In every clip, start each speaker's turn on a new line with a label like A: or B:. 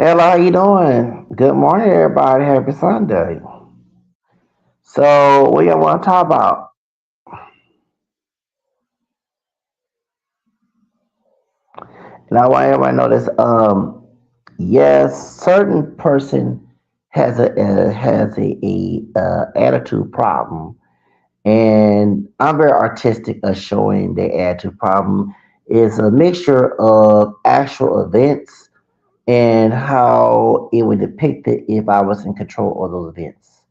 A: Hello, how you doing? Good morning, everybody. Happy Sunday. So, what y'all want to talk about? And I want everybody to know this. Yes, certain person has a attitude problem, and I'm very artistic of showing the attitude problem is a mixture of actual events and how it would depict it if I was in control of those events.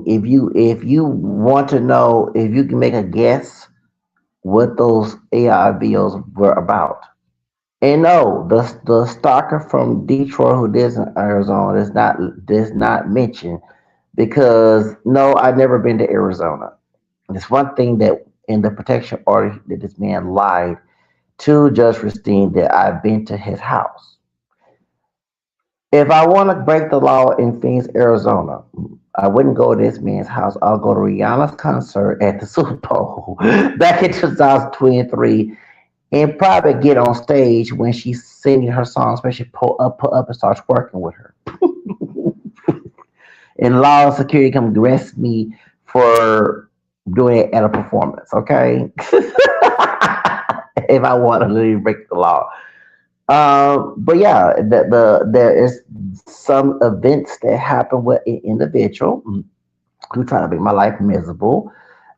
A: If you want to know if you can make a guess what those AI videos were about. And no, the stalker from Detroit who lives in Arizona does not mention because no, I've never been to Arizona. It's one thing that in the protection order that this man lied to Judge Christine that I've been to his house. If I want to break the law in Phoenix, Arizona, I wouldn't go to this man's house. I'll go to Rihanna's concert at the Super Bowl back in 2023 and probably get on stage when she's singing her song, especially pull up and start working with her. And law and security come arrest me for doing it at a performance, okay? If I want to literally break the law. But yeah, there is some events that happen with an individual who try to make my life miserable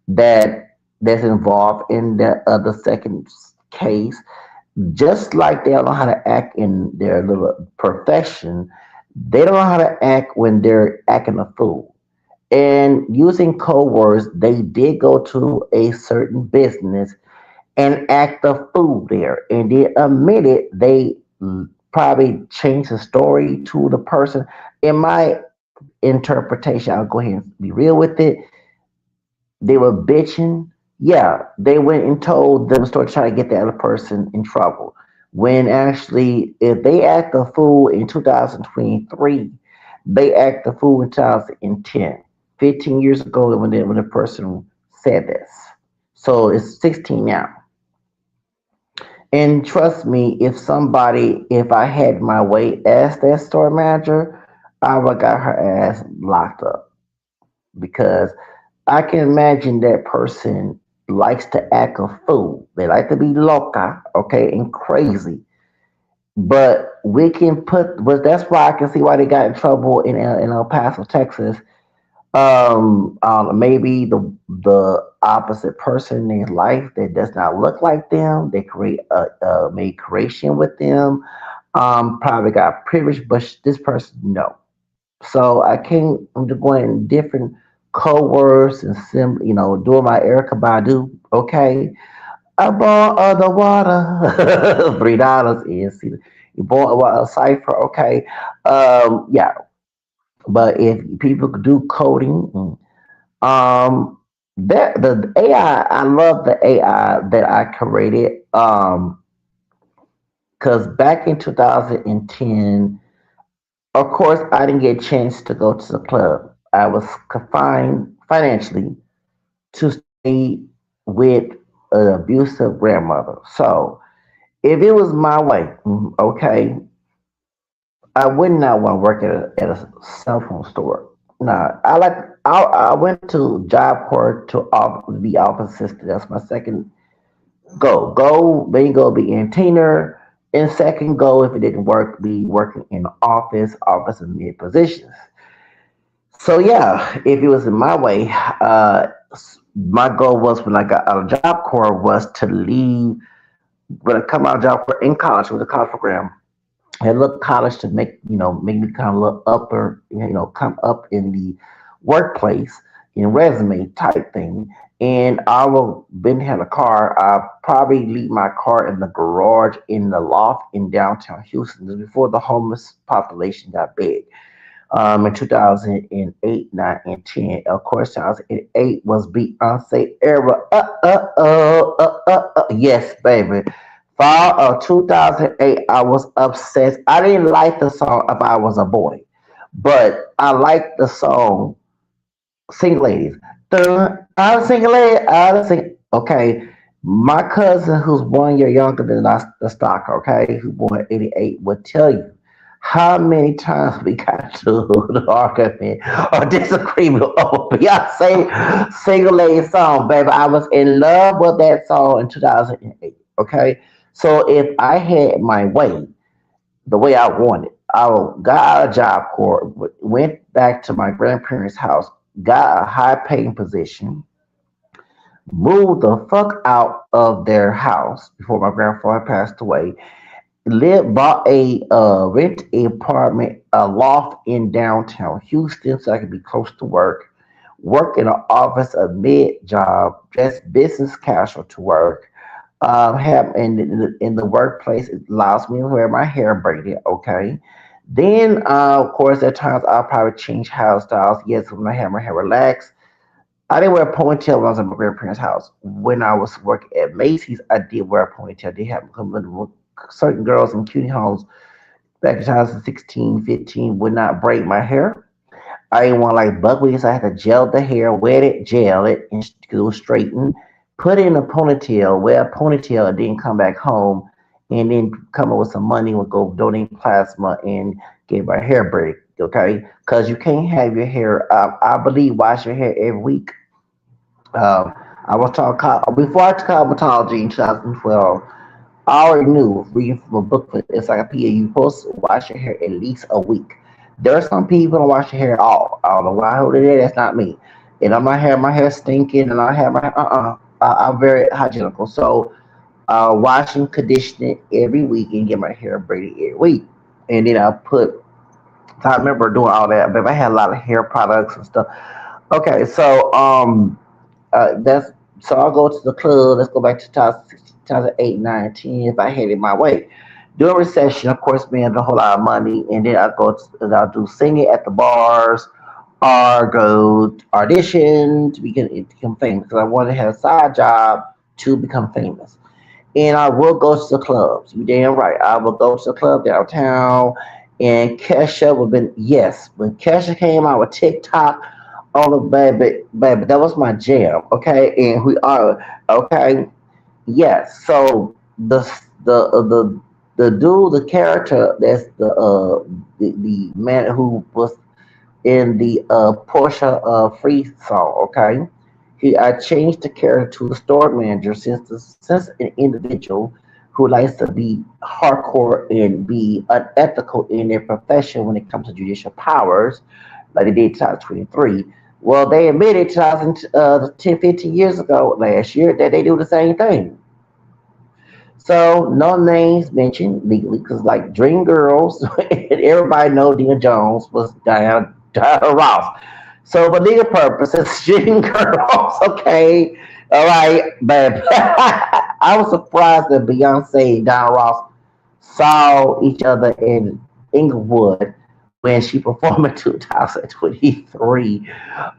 A: that's involved in the second case. Just like they don't know how to act in their little profession, they don't know how to act when they're acting a fool. And using code words, they did go to a certain business and act a fool there. And they admitted they probably changed the story to the person. In my interpretation, I'll go ahead and be real with it. They were bitching. Yeah, they went and told them story to try to get the other person in trouble. When actually, if they act a fool in 2023, they act a fool in 2010, 15 years ago when the person said this. So it's 16 now. And trust me, if I had my way as that store manager, I would got her ass locked up because I can imagine that person likes to act a fool. They like to be loca, okay, and crazy. But we can but that's why I can see why they got in trouble in El Paso, Texas. Maybe the opposite person in their life that does not look like them. They create made creation with them. Probably got privilege, but this person no. So I can't. I'm just going different code words and doing my Erica Badu. Okay, I bought the water, $3 is you bought a cipher. Okay, yeah. But if people could do coding, that the AI, I love the AI that I created. Because back in 2010, of course, I didn't get a chance to go to the club. I was confined financially to stay with an abusive grandmother. So if it was my way, okay, I would not want to work at a cell phone store. No, I went to Job Corps to be office assistant. That's my second goal. Main goal be entertainer. And second goal, if it didn't work, be working in the office and mid positions. So yeah, if it was in my way, my goal was when I got out of Job Corps was to leave. When I come out of Job Corps in college with a college program, I look college to make me kind of look upper, come up in the workplace in resume type thing. And I will then have a car. I probably leave my car in the garage in the loft in downtown Houston. This is before the homeless population got big. In 2008, 9, and 10. Of course, 2008 was Beyonce era. Yes, baby. Fall of 2008, I was obsessed. I didn't like the song if I was a boy, but I liked the song Single Ladies. I'm a single lady, I'm a single. Okay. My cousin, who's 1 year younger than us, the stock, okay, who born 88, would tell you how many times we got to the argument or disagreement over Beyonce single lady song, baby. I was in love with that song in 2008, okay? So if I had my way, the way I wanted, got out of Job Corps, went back to my grandparents' house, got a high paying position, moved the fuck out of their house before my grandfather passed away. Bought a rent a apartment, a loft in downtown Houston, so I could be close to work. Work in an office, a mid job, just business casual to work. Have in the workplace, it allows me to wear my hair braided. Okay. Then, of course, at times I'll probably change hairstyles. Yes, when I have my hair relaxed, I didn't wear a ponytail when I was at my grandparents' house. When I was working at Macy's, I did wear a ponytail. They have certain girls in cutie homes back in 2016, 15 would not braid my hair. I didn't want like buckwheats. I had to gel the hair, wet it, gel it, and do it straighten. Put it in a ponytail, wear a ponytail, and then come back home, and then come up with some money. Would go donate plasma and get my hair braided. Okay, because you can't have your hair. I believe wash your hair every week. um, I was taught before I took cosmetology in 2012. I already knew reading from a book for encyclopedia. You supposed to wash your hair at least a week. There are some people who don't wash their hair at all. I don't know why I hold it there. That's not me. And I'm not having my hair stinking, and I have my I'm very hygienical. So washing, conditioning every week, and get my hair braided every week. And then I put. I remember doing all that, but I had a lot of hair products and stuff. Okay, so that's so I'll go to the club. Let's go back to 2008, 9, 10. If I had it my way, during recession, of course, we had a whole lot of money, and then and I'll do singing at the bars, or go audition to become famous because I wanted to have a side job to become famous. And I will go to the clubs. You damn right. I will go to the club downtown. And Kesha would been yes. When Kesha came out with TikTok, oh baby, baby, that was my jam. Okay, and we are okay. Yes. So the dude, the character that's the man who was in the Porsche free song. Okay, I changed the character to a store manager since an individual who likes to be hardcore and be unethical in their profession when it comes to judicial powers, like they did 2023. Well, they admitted 10, 15 years ago, last year, that they do the same thing. So no names mentioned legally, because like Dream Girls, and everybody know Dina Jones was Diana Ross. So for legal purposes, Dream Girls, okay, all right, but I was surprised that Beyonce and Diana Ross saw each other in Inglewood when she performed in 2023. You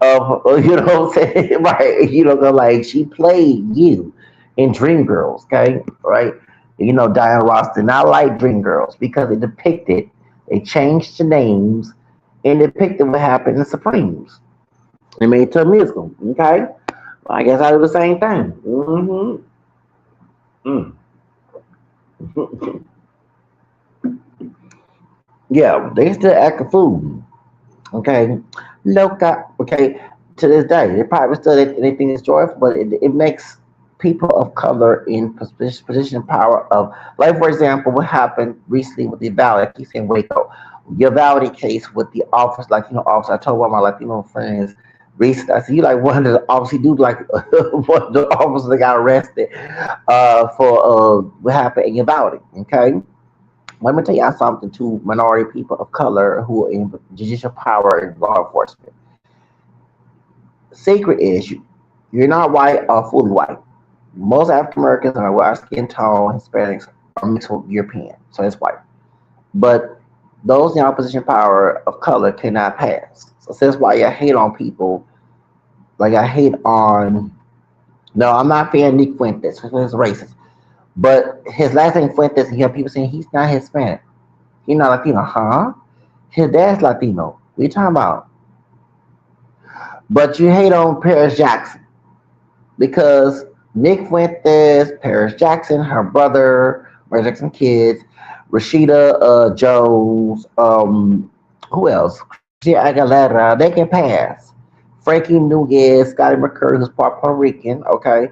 A: know what I'm saying? Right. You know, like she played you in Dreamgirls, okay? Right? You know, Diana Ross did not like Dreamgirls because they changed the names and depicted what happened in Supremes. They made it to a musical, okay? Well, I guess I do the same thing. Mm. Yeah, they still act a fool. Okay, loca. Okay, to this day, they probably still anything is joyful, but it makes people of color in position of power of, like for example, what happened recently with the Valley. I keep saying Waco, your Valley case with the officer, Latino officer. I told one of my Latino friends recently. I said, you like one of the officers, he do like one of the officers that got arrested for what happened in Uvalde. Okay, let me tell you something to minority people of color who are in judicial power and law enforcement. Secret is you're not white or fully white. Most African Americans are white skin tone, Hispanics are mixed with European, so it's white. But those in opposition power of color cannot pass. So that's why I hate on people. Like I hate on. No, I'm not fan Nick Fuentes. He's racist. But his last name Fuentes, you have people saying he's not Hispanic. He's not Latino, huh? His dad's Latino. What you talking about? But you hate on Paris Jackson because Nick Fuentes, Paris Jackson, her brother, Paris Jackson kids, Rashida Jones, who else? Christina Aguilera, they can pass. Frankie Nunez, Scotty McCurry, who's part Puerto Rican, okay?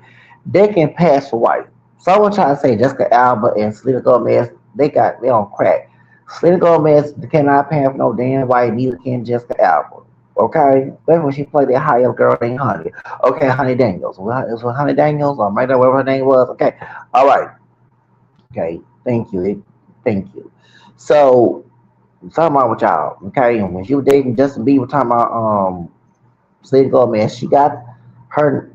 A: They can pass for white. Someone trying to say Jessica Alba and Selena Gomez, they on crack. Selena Gomez cannot pass for no damn white, neither can Jessica Alba. Okay? That's when she played that high up girl named Honey. Okay, Honey Daniels. Well, it was Honey Daniels, or might know whatever her name was. Okay. All right. Okay. Thank you. Thank you. So, talking about with y'all. Okay. And when she was dating Justin Bieber, talking about Selena Gomez, she got her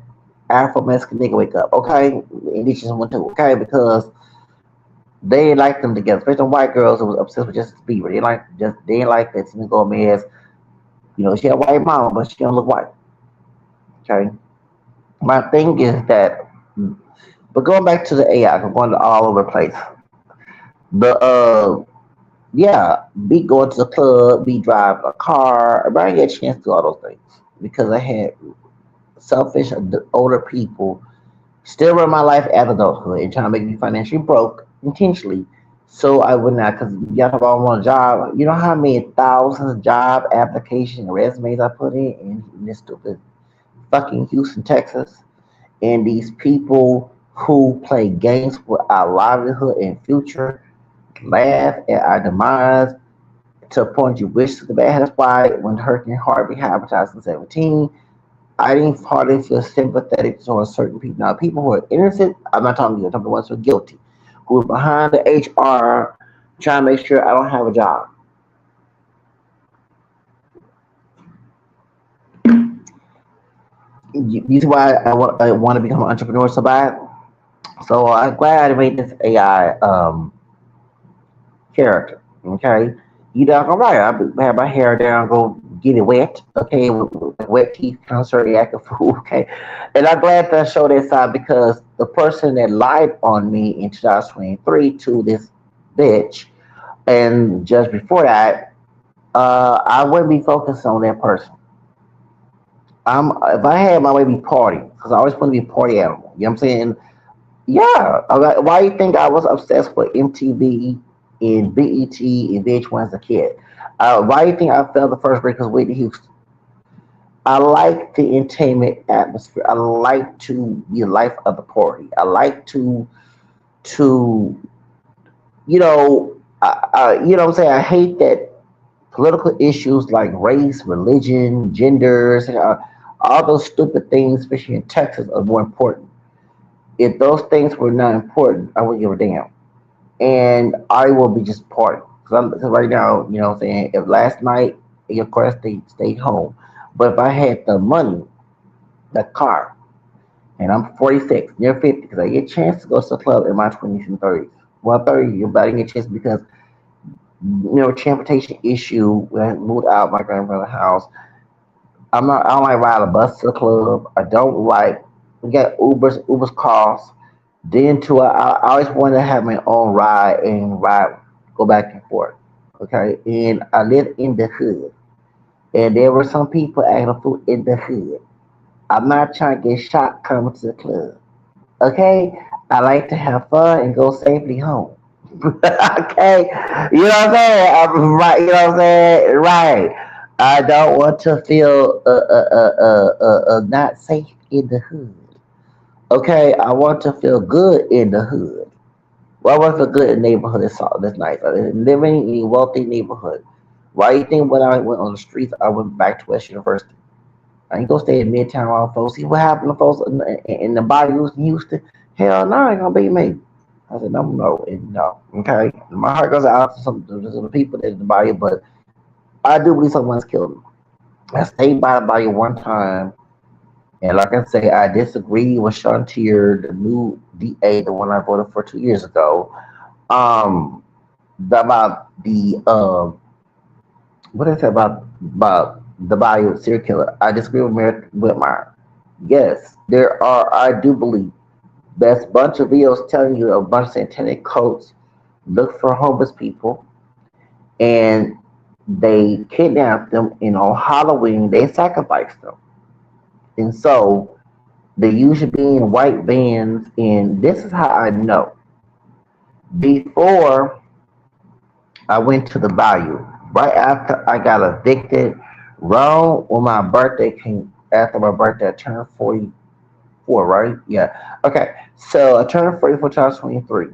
A: Afro Mexican nigga wake up. Okay. And this is one too. Okay. Because they didn't like them together, especially white girls who was obsessed with Justin Bieber. They didn't like that Selena Gomez. She had a white mama, but she don't look white. Okay. My thing is that, but going back to the AI, I'm going all over the place. The yeah, be going to the club, be driving a car. I didn't get a chance to do all those things because I had selfish older people still run my life as adulthood and trying to make me financially broke intentionally. So I would not, because y'all talk about one job. You know how many thousands of job application resumes I put in this stupid fucking Houston, Texas, and these people who play games with our livelihood and future laugh at our demise to a point you wish to the bad. That's why when Hurricane Harvey happened in 2017, I didn't hardly feel sympathetic towards certain people. Now, people who are innocent, I'm not talking to you, I'm talking the ones who are guilty, who are behind the HR trying to make sure I don't have a job. You see why I want to become an entrepreneur so bad? So I'm glad I made this AI character. Okay, you dog all right. I have my hair down, go get it wet. Okay, with wet teeth, concert, acting fool. Okay, and I'm glad that I showed that side because the person that lied on me in 2023 to this bitch, and just before that, I wouldn't be focused on that person. If I had my way, be party because I always want to be a party animal. You know what I'm saying? Yeah. Why do you think I was obsessed with MTV and BET and VH1 as a kid? Why do you think I fell the first grade? Because Whitney Houston. I like the entertainment atmosphere. I like to be the life of the party. I like to you know what I'm saying. I hate that political issues like race, religion, genders, all those stupid things, especially in Texas, are more important. If those things were not important, I wouldn't give a damn. And I will be just partying. Cause right now, you know what I'm saying, if last night, of course, they stayed home. But if I had the money, the car, and I'm 46, near 50, because I get a chance to go to the club in my 20s and 30s. Well, 30, but I didn't get a chance because, transportation issue when I moved out of my grandmother's house. I don't like riding a bus to the club. I don't like, we got Uber's cost. Then too, I always wanted to have my own ride and ride, go back and forth. Okay, and I live in the hood, and there were some people acting a fool in the hood. I'm not trying to get shot coming to the club. Okay, I like to have fun and go safely home. Okay, you know what I'm saying? I'm right. You know what I'm saying? Right. I don't want to feel not safe in the hood. Okay, I want to feel good in the hood. Well, I want to feel good in the neighborhood that's nice. Living in a wealthy neighborhood. Why do you think when I went on the streets, I went back to West University? I ain't gonna stay in Midtown all folks. See what happened to folks in the bayous in Houston? Hell no, ain't gonna be me. I said, no, no, and no. Okay. My heart goes out to the people that in the bayou, but I do believe someone's killed me. I stayed by the bayou one time, and like I say, I disagree with Shantier, the new DA, the one I voted for 2 years ago. Um, about the what is it about the bayou serial killer? I disagree with Mayor Whitmire. Yes, there are. I do believe there's a bunch of videos telling you a bunch of satanic cults look for homeless people and they kidnap them, and on Halloween they sacrifice them. And so They usually be in white vans, and this is how I know. Before I went to the bayou, right after I got evicted, around when my birthday came, after my birthday, I turned 44, right? Yeah. Okay. So I turned 44, 2023.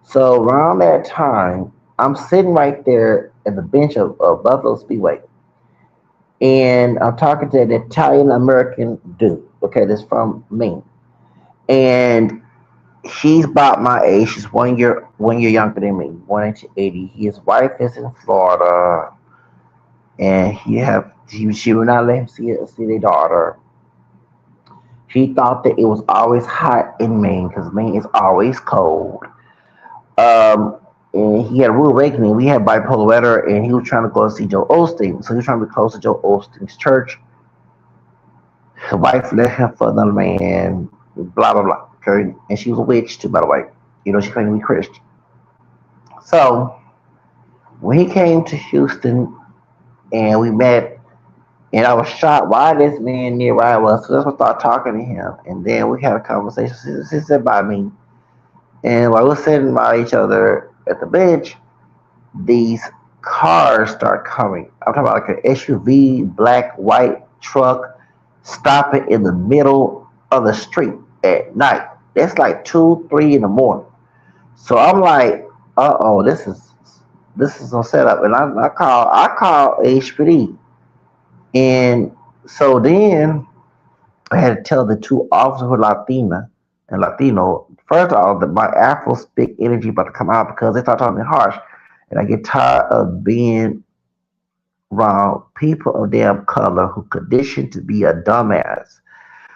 A: So around that time, I'm sitting right there at the bench of Buffalo Speedway, and I'm talking to an Italian American dude. Okay, that's from Maine, and he's about my age. She's 1 year younger than me, 1980. His wife is in Florida, and she would not let him see their daughter. She thought that it was always hot in Maine because Maine is always cold. Um, and he had a rude awakening. We had bipolar weather, and he was trying to go see Joe Osteen. So he was trying to be close to Joe Osteen's church. His wife left him for another man. Blah blah blah. Okay, and she was a witch too, by the way. She claimed to be Christian. So when he came to Houston and we met, and I was shocked why this man near where I was. So that's when I started talking to him, and then we had a conversation. She said about me, and while we were sitting by each other at the bench, these cars start coming. I'm talking about like an SUV, black, white truck stopping in the middle of the street at night. That's like 2, 3 in the morning. So I'm like, oh, this is no setup. And I call HPD. And so then I had to tell the two officers who are Latina and Latino, first of all, that my Afro speak energy about to come out because they start talking to me harsh. And I get tired of being around people of damn color who conditioned to be a dumbass,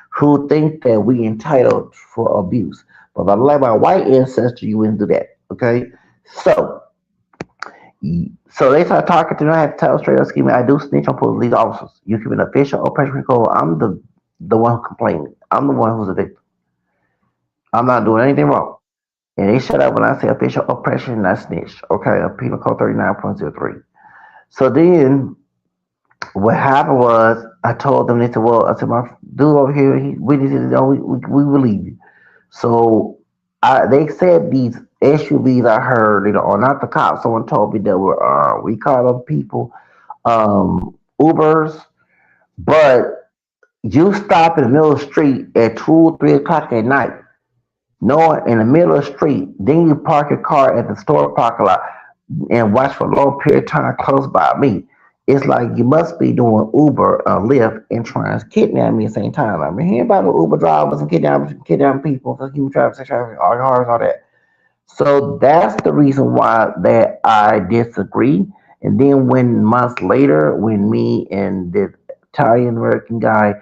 A: who think that we entitled for abuse. But by like my white ancestry, you wouldn't do that. Okay? So so they start talking to me. I had to tell straight up, excuse me, I do snitch on police officers. You can be an official oppression control. I'm the one who complaining. I'm the one who's a victim. I'm not doing anything wrong. And they shut up when I say official oppression and I snitch. Okay, Penal Code 39.03. So then what happened was I told them, they said, well, I said, my dude over here, we just know we believe you. So they said these SUVs I heard, are not the cops. Someone told me that we call them people, Ubers, but you stop in the middle of the street at 2, 3 o'clock at night, knowing in the middle of the street, then you park your car at the store parking lot and watch for a long period of time close by me. It's like you must be doing Uber or Lyft and trying to kidnap me at the same time. I mean, hear about the Uber drivers and kidnapping people for human traffic, sex trafficking, all cars, all that. So that's the reason why that I disagree. And then when months later, when me and the Italian American guy,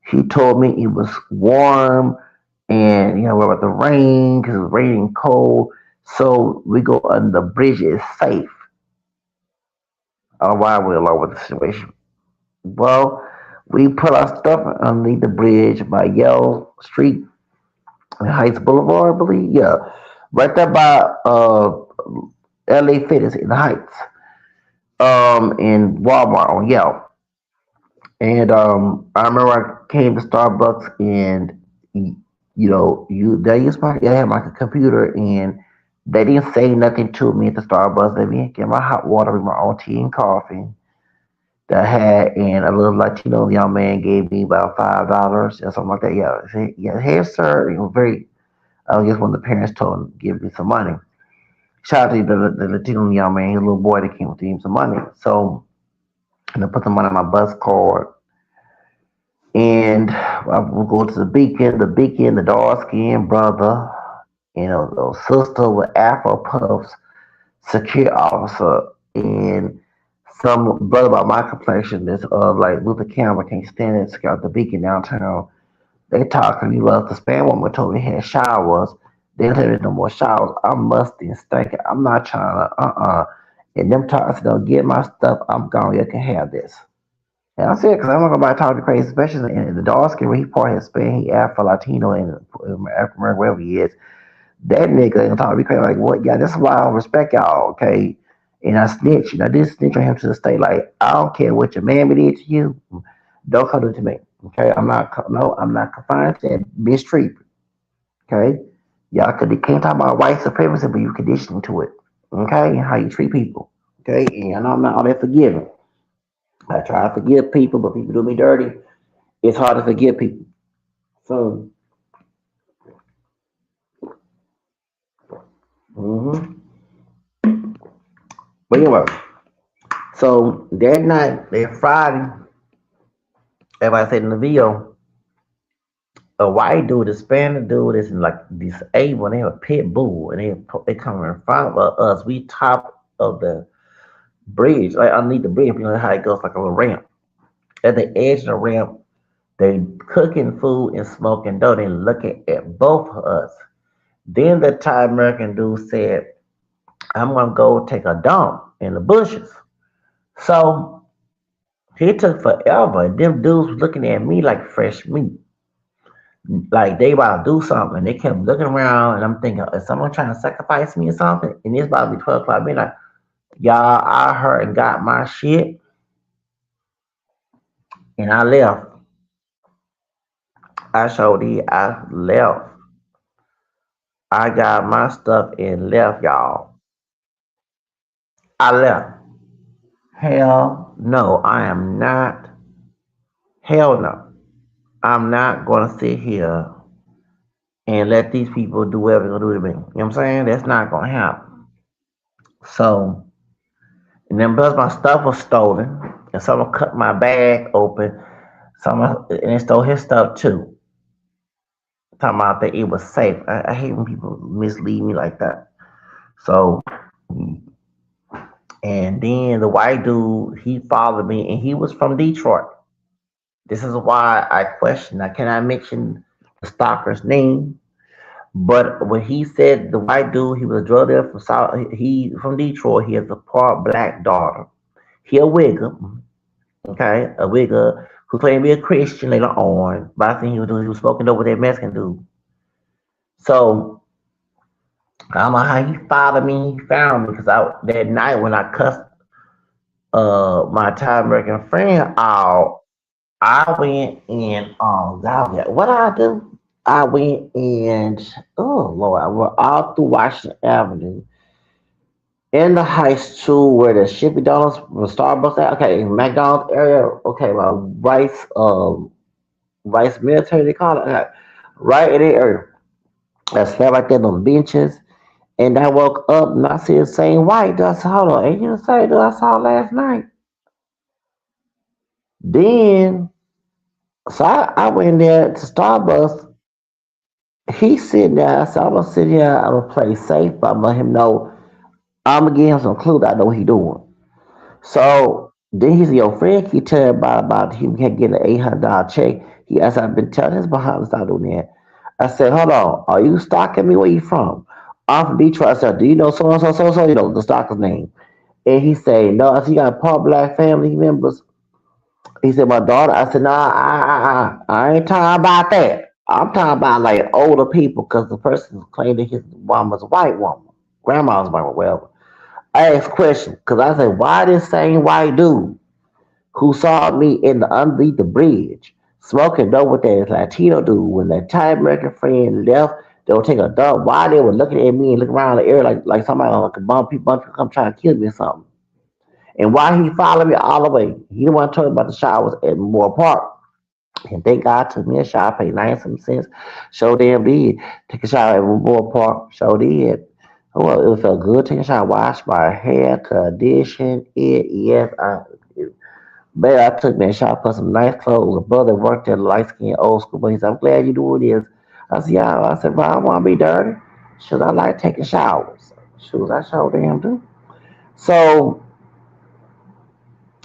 A: he told me it was warm and we're about the rain because it was raining cold. So we go under the bridge is safe. I don't know why we're along with the situation. Well, we put our stuff underneath the bridge by Yale Street and Heights Boulevard, I believe. Yeah, right there by LA Fitness in the Heights, in Walmart on Yale. And I remember I came to Starbucks and they used my I had my computer and they didn't say nothing to me at the Starbucks. They didn't get my hot water with my own tea and coffee that I had, and a little Latino young man gave me about $5 or something like that. Yeah, yeah, hey sir, very. I guess one of the parents told him give me some money. Shout out to the Latino young man, his little boy that came to him some money. So and I put the money on my bus card, and I would go to the beacon, the dark skinned brother, the sister with Afro puffs, secure officer, and some brother about my complexion that's like Luther Campbell can't stand it, scout the beacon downtown. They talking, he loves the Spanish woman told me he had showers. They don't have no more showers. I'm musty and stinking. I'm not trying to And them talking, don't get my stuff, I'm gone. You can have this. And I said, because I'm not going to talk to crazy, especially in the dark skin where he part Hispanic, he Afro Latino and African American, wherever he is. That nigga ain't talking to me crazy like what? Yeah, that's why I don't respect y'all, okay? And I snitch, I did snitch on him to the state. Like, I don't care what your mammy did to you. Don't come to me. Okay, I'm not confined to mistreat. Okay, y'all could you can't talk about white supremacy, but you conditioning to it. Okay, and how you treat people. Okay, and I know I'm not all that forgiving. I try to forgive people, but people do me dirty. It's hard to forgive people. So, hmm but anyway, so that night, that Friday, everybody said in the video, a white dude, a Spanish dude, is like disabled. They have a pit bull, and they come in front of us. We top of the bridge, like underneath the bridge. You know how it goes like a little ramp. At the edge of the ramp, they cooking food and smoking dope. They looking at both of us. Then the Thai American dude said, "I'm gonna go take a dump in the bushes." So he took forever. Them dudes was looking at me like fresh meat. Like they about to do something. And they kept looking around and I'm thinking, is someone trying to sacrifice me or something? And it's about to be 12 o'clock midnight. Y'all, I heard and got my shit and I left. I showed it. I left. I got my stuff and left, y'all. I left. Hell no, I am not. Hell no. I'm not gonna sit here and let these people do whatever they're gonna do to me. You know what I'm saying? That's not gonna happen. So, and then plus my stuff was stolen, and someone cut my bag open. Someone and they stole his stuff too. Talking about that it was safe. I hate when people mislead me like that. So, and then the white dude, he followed me, and he was from Detroit. This is why I question. I cannot mention the stalker's name, but when he said the white dude, he was a drug dealer from South. He from Detroit. He has a part black daughter. He a wigger, okay, a wigger who claimed to be a Christian later on. But I think he was smoking over that Mexican dude. So I don't know how he followed me. He found me because I that night when I cussed my Thai American friend out, I went and what I do? I went and oh Lord, I went all through Washington Avenue in the high school where the Shippy Donuts, the Starbucks at, okay, McDonald's area, okay, well, Rice Military, they call it, okay, right in the area. I slept right there on benches, and I woke up and I see the same white dude. I said, hold on, ain't you the same dude I saw last night? Then, so I went there to Starbucks. He sitting there. I said, I'm gonna sit here. I'm gonna play safe. But I'm gonna let him know. I'm gonna give him some clue that I know what he doing. So then he said, "Your friend keep telling about him can't get an $800 check." He asked, "I've been telling his behind stop doing that." I said, "Hold on. Are you stalking me? Where you from?" I'm from Detroit. I said, "Do you know so and so so so?" You know the stalker's name. And he said, "No." I said, "You got part black family members." He said, "My daughter." I said, "Nah, I ain't talking about that. I'm talking about like older people because the person claimed that his mom was a white woman, grandma's white woman. Well, I asked questions because I said, why this same white dude who saw me in the underneath the bridge smoking dope with that Latino dude when that Thai American friend left, they would take a dump. Why they were looking at me and looking around the area like somebody like a bump come try to kill me or something. And why he followed me all the way. He didn't want to tell me about the showers at Moore Park. And thank God took me a shower, paid 90 some cents. Show damn did. Take a shower at Memorial Park, show did. Oh, well, it felt good taking a shower, wash my hair, condition it. Yes, man, I took me a shower, put some nice clothes. A brother worked at a light skin old school, but he said, I'm glad you doing this. I said, yeah. I said, well, I don't want to be dirty. Should I like taking showers? Shoes, I sure damn do. So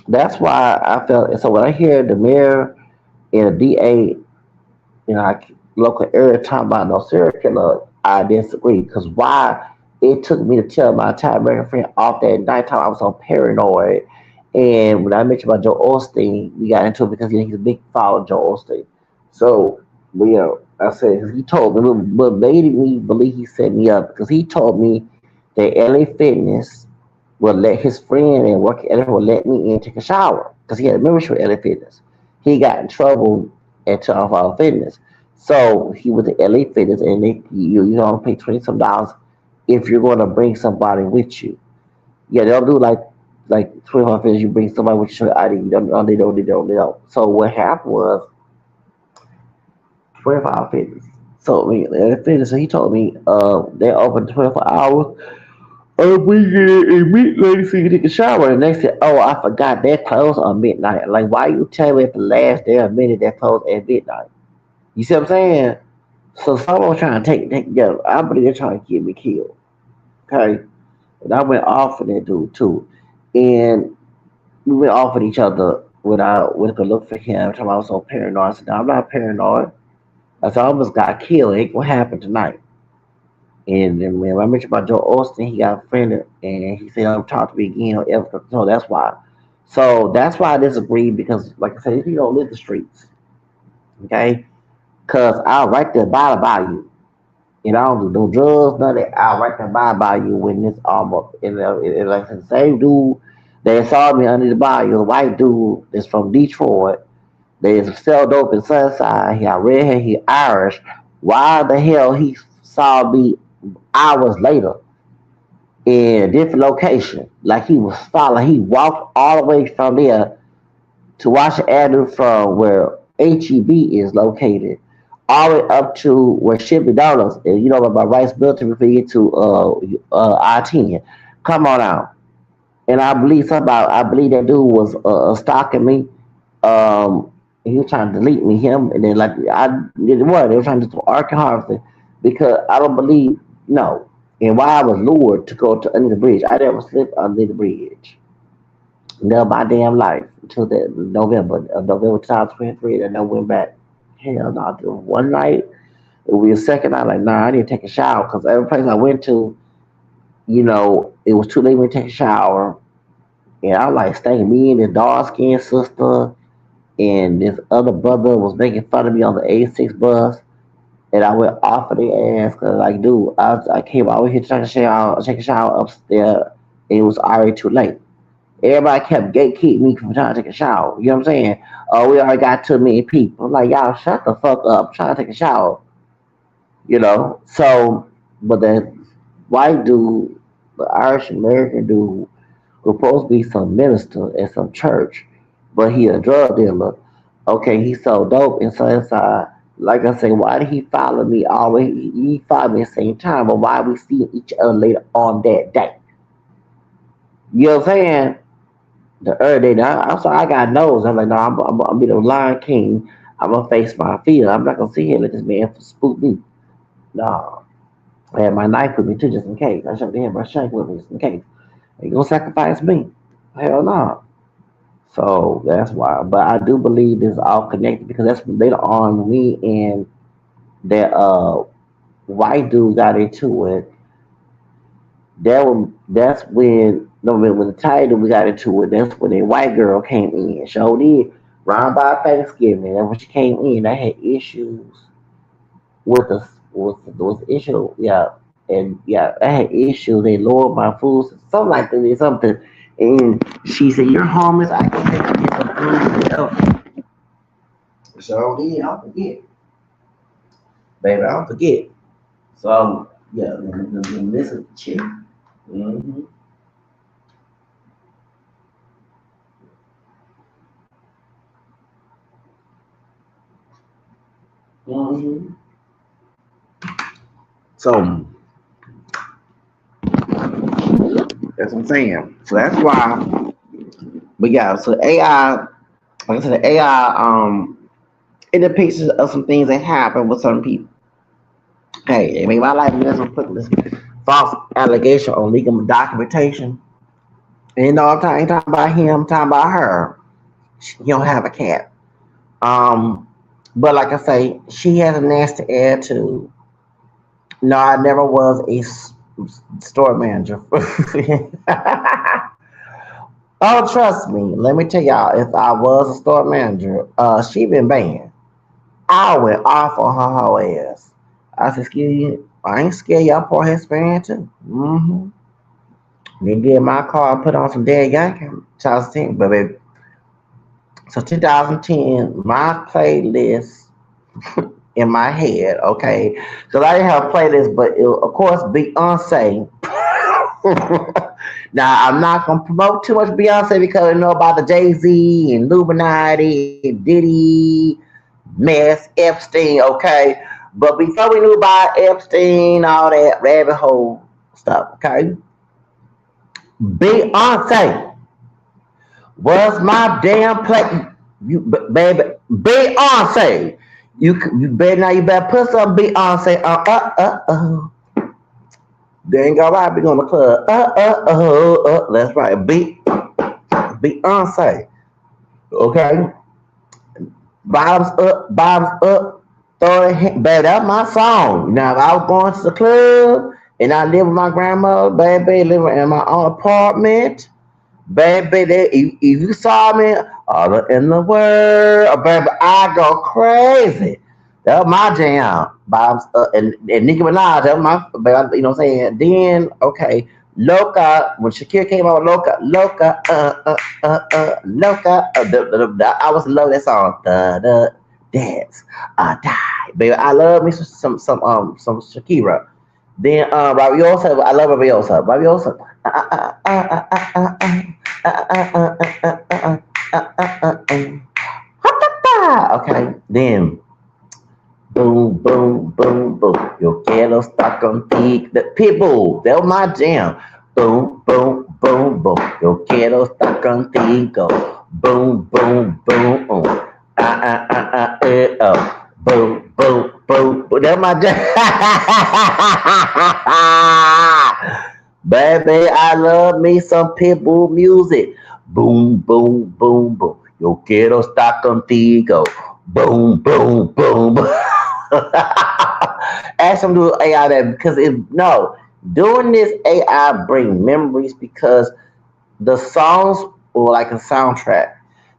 A: that's why I felt, so when I hear the mayor and the DA like local area talking about no serial killer, I disagree. Because why it took me to tell my Thai American friend off that nighttime, I was so paranoid. And when I mentioned about Joe Osteen, we got into it because he's a big follower of Joe Osteen. So, I said, he told me, what made me believe he set me up, because he told me that LA Fitness would let his friend and work at LA would let me in take a shower because he had a membership at LA Fitness. He got in trouble at 12 Hour Fitness. So he was at LA Fitness, and you only pay $20 if you're going to bring somebody with you. Yeah, they'll do like 12 Hour Fitness. You bring somebody with you. I didn't. They don't. So what happened was 12 Hour Fitness. So me LA Fitness. So he told me they open 24 hours. Oh, we get immediately so you can take a shower. And they said, oh, I forgot they're closed on midnight. Like, why you tell me at the last day of minute they're closed at midnight? You see what I'm saying? So someone trying to take yeah, I believe they're trying to get me killed. Okay? And I went off for that dude too. And we went off with each other when I went to look for him. Talking about I was so paranoid. I said, no, I'm not paranoid. I said, I almost got killed. Ain't what happened tonight. And then when I mentioned about Joe Austin, he got offended and he said, "Don't talk to me again or ever." So that's why. So that's why I disagree because, like I said, if you don't live the streets, okay? Because I'll right there by you. And I don't do no drugs, none of that. I'll right there by you when this almost, and like I said, the same dude that saw me under the bayou, the white dude that's from Detroit, they sell dope in Sunside. He got red hair, he Irish. Why the hell he saw me hours later in a different location. Like he was following, he walked all the way from there to Washington Avenue from where HEB is located, all the way up to where Ship McDonald's, and you know about Rice Military before you get to I-10. Come on out. And I believe that dude was stalking me. Um, he was trying to delete me, him, and then like I did what they were trying to do arc harvesting because I don't believe no. And why I was lured to go to under the bridge, I never slipped under the bridge. Never my damn life until the November 2023, and I went back. Hell no, one night, it was the second night, like, nah, I need to take a shower because every place I went to, it was too late to take a shower. And I was like, staying me and this dark skinned sister and this other brother was making fun of me on the A6 bus. And I went off of the ass because, like, dude, I came over here to take a shower upstairs. And it was already too late. Everybody kept gatekeeping me from trying to take a shower. You know what I'm saying? Oh, we already got too many people. I'm like, y'all, shut the fuck up. I'm trying to take a shower. So, but the white dude, the Irish American dude, was supposed to be some minister at some church, but he a drug dealer. Okay, he sold dope and so inside. Like I said, why did he follow me always? He followed me at the same time, but why we see each other later on that day? You know what I'm saying? The early day, I'm sorry, I got nose. I'm like, no, I'm be the Lion King. I'm gonna face my fear. I'm not gonna sit here and let this man spook me. No, I had my knife with me too, just in case. I should have my shank with me just in case. They gonna sacrifice me? Hell no. So that's why. But I do believe it's all connected because that's later on me and that white dude got into it. That's when no when the title we got into it. That's when the white girl came in. So did round by Thanksgiving. And when she came in, I had issues with the with issue. Yeah, and yeah, I had issues. They lowered my food, something like that, something. And she said, "You're homeless. I can take you get some food." So did I forget, baby? I don't forget. So yeah, the missing chick. Mm-hmm. Mm-hmm. So that's what I'm saying. So that's why. But yeah, so AI, like I said, the AI, it depicts of some things that happen with some people. Hey, it made my life miserable putting this false allegation on legal documentation. And ain't talking about him, I'm talking about her. She don't have a cat. Um, but like I say, she has a nasty attitude. No, I never was a store manager. Oh, trust me. Let me tell y'all, if I was a store manager, she been banned. I went off on her whole ass. I said, "Excuse you, I ain't scared y'all poor his fan too." Mm-hmm. They get in my car and put on some dead yanking. Charles Team, but baby, So 2010, my playlist in my head, okay? Because I didn't have a playlist, but of course, Beyonce. Now, I'm not going to promote too much Beyonce because I know about the Jay-Z and Illuminati and Diddy, Mess, Epstein, okay? But before we knew about Epstein, all that rabbit hole stuff, okay? Beyonce was my damn play. You baby, Beyonce. You better now. You better put some Beyonce on. They ain't got right. Be on the club. That's right. Beyonce. Okay. Bottoms up. Throw it, baby. That's my song. Now, if I was going to the club and I live with my grandmother, baby, living in my own apartment. Baby, if you saw me all in the world, baby, I go crazy. That was my jam. Bob's and Nicki Minaj, that was my, baby, you know what I'm saying? Then, okay, Loca, when Shakira came out with Loca, I was in love with that song. Dance, die. Baby, I love me some Shakira. Then Rabiosa, I love Rabiosa. Rabiosa. Okay, then boom, boom, boom, boom. Yo quiero estar contigo. The Pitbull, that was my jam. Boom, boom, boom, boom. Yo quiero estar contigo. Boom, boom, boom, boom. Boom, boom, boom, boom. That's my jam. Baby, I love me some Pitbull music. Boom, boom, boom, boom. Yo quiero estar contigo. Boom, boom, boom. Ask them to do AI that because it no doing this AI bring memories because the songs were like a soundtrack.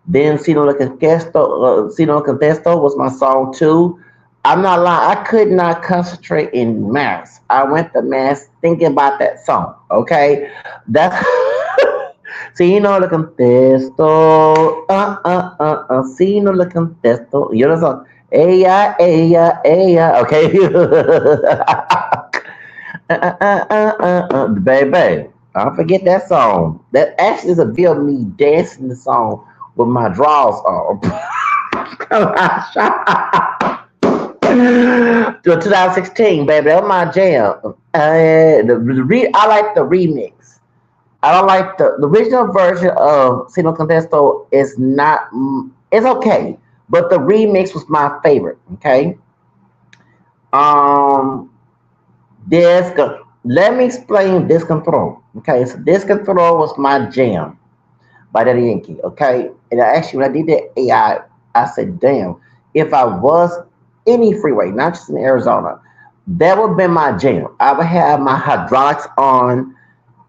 A: Then Sino Contesto was my song too. I'm not lying. I could not concentrate in mass. I went to mass thinking about that song. Okay, that's Sino le contesto. Sino le contesto. You know the song. Ella. Okay. Baby. I forget that song. That actually is a video of me dancing the song with my drawers on. To 2016, baby, that was my jam. I like the remix. I don't like the original version of Sino Contesto is not. It's okay, but the remix was my favorite. Okay. Um, Let me explain Discontrol. Okay, so Discontrol was my jam by Daddy Yankee. Okay, and actually when I did that I said, damn, if I was any freeway, not just in Arizona, that would have been my jam. I would have my hydraulics on,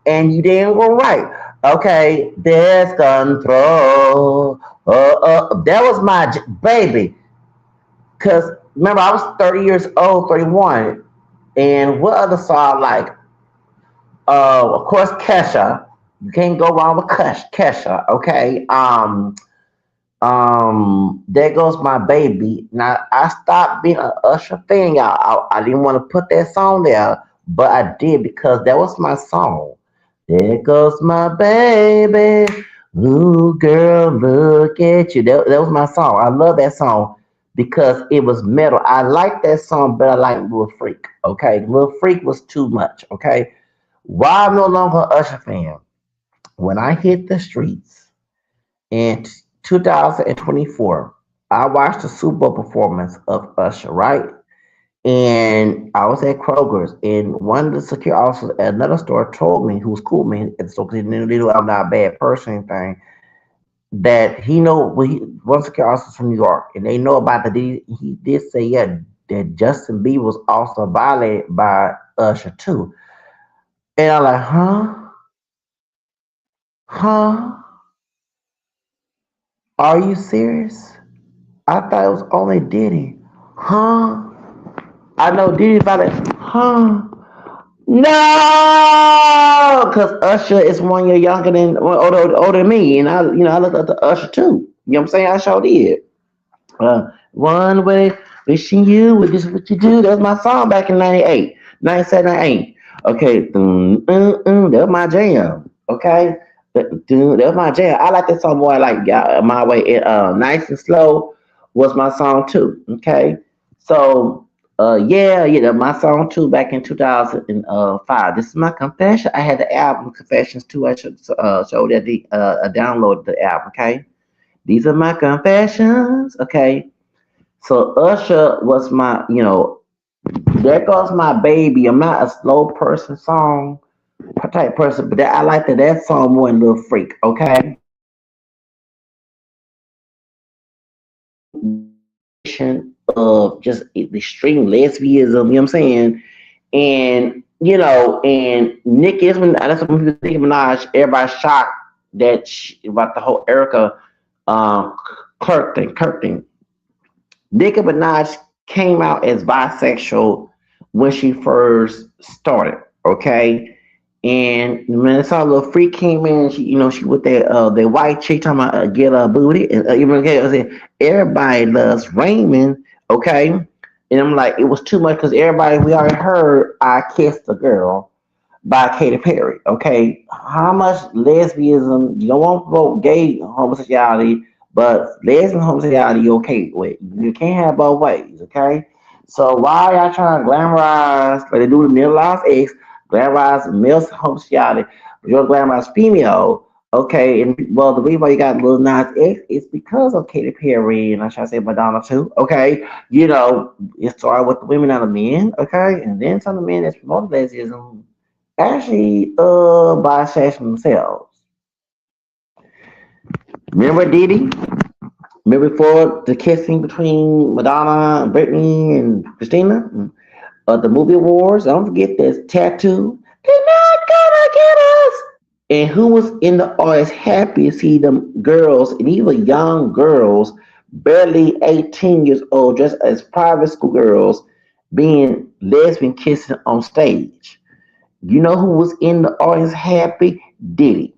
A: and you didn't go right. Okay, Discontrol. That was my baby. Cause remember, I was 30 years old, 31, and what other song like? Of course, Kesha. You can't go wrong with Kesha. Okay. There goes my baby. Now I stopped being an Usher fan, y'all. I didn't want to put that song there, but I did because that was my song. There goes my baby. Ooh, girl, look at you. That was my song. I love that song because it was metal. I like that song, but I like Lil Freak. Okay, Lil Freak was too much. Okay, why I'm no longer an Usher fan? When I hit the streets in 2024, I watched the Super Bowl performance of Usher, right? And I was at Kroger's, and one of the security officers at another store told me, who was cool with me at the store, because he knew I'm not a bad person or anything, that he know well, one security officer from New York, and they know about he did say, yeah, that Justin Bieber was also violated by Usher too. And I'm like, huh? Are you serious? I thought it was only Diddy. Huh? I know Diddy violated. Huh? No, because Usher is 1 year younger than older than me, and I look up to Usher too. You know what I'm saying? I sure did. One way, wishing you would just what you do. That was my song back in 98, 97, 98. Okay, that was my jam. Okay, that was my jam. I like that song more like My Way. Nice and Slow was my song too. Okay, so yeah, my song too back in 2005. This is my confession. I had the album Confessions too. I should show that I downloaded the album. Okay, these are my confessions. Okay, so Usher was there goes my baby. I'm not a slow person song type person, but I like that song more than Little Freak. Okay, of just extreme lesbianism. You know what I'm saying? And and Nicki. That's what people Nicki Minaj. Everybody's shocked about the whole Erica Kirk thing. Nicki Minaj came out as bisexual when she first started. Okay, and when I saw a little freak came in, she with that white chick talking about get a booty, and even okay, I said everybody loves Raymond. Okay, and I'm like it was too much because everybody we already heard I kissed a girl by Katy Perry. Okay, how much lesbianism you don't want to vote gay homosexuality, but lesbian homosexuality you okay with? You can't have both ways. Okay, so why y'all trying to glamorize like they do the middle life X, glamorize male homosexuality, but you're glamorize female? Okay, and well, the reason why you got Lil Nas X is because of Katy Perry and I try to say Madonna too. Okay, it started with the women and the men. Okay, and then some of the men that's promoted lesbianism actually bisexual themselves. Remember Diddy? Remember before the kissing between Madonna, Britney, and Christina? The movie awards. Don't forget this tattoo. They're not gonna get us. And who was in the audience happy to see them girls and even young girls, barely 18 years old, just as private school girls, being lesbian kissing on stage? You know who was in the audience happy? Diddy.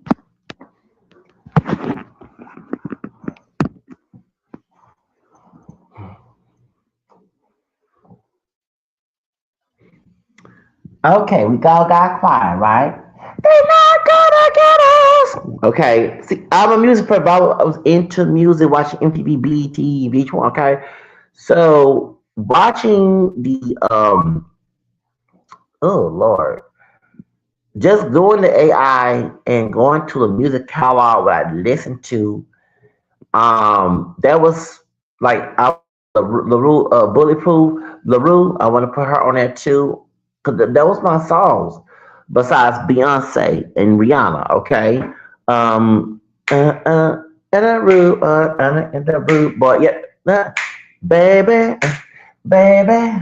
A: Okay, we all got quiet, right? They're not gonna get us. Okay, see, I'm a music person. I was into music, watching MTV, BET, VH1. Okay, so watching the oh Lord, just going to AI and going to a music catalog where I listened to. That was like LaRue, Bulletproof LaRue. I want to put her on there too, cause that was my songs. Besides Beyonce and Rihanna, okay. Um, and the root, but yeah, baby, baby,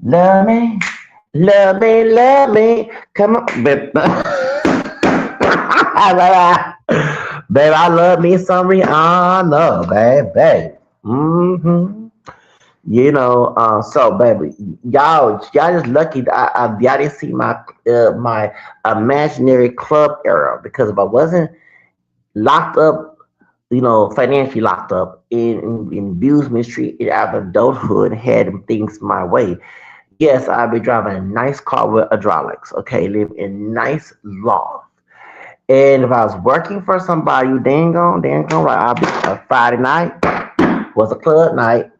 A: love me, love me, love me. Come on, baby. Baby, I love me some Rihanna, baby. Mm-hmm. So baby, y'all just lucky that y'all didn't see my imaginary club era because if I wasn't locked up, financially locked up in Views Ministry out of adulthood and had them things my way. Yes, I'd be driving a nice car with hydraulics, okay, live in nice loft. And if I was working for somebody, they ain't gonna right. I'll be a Friday night was a club night.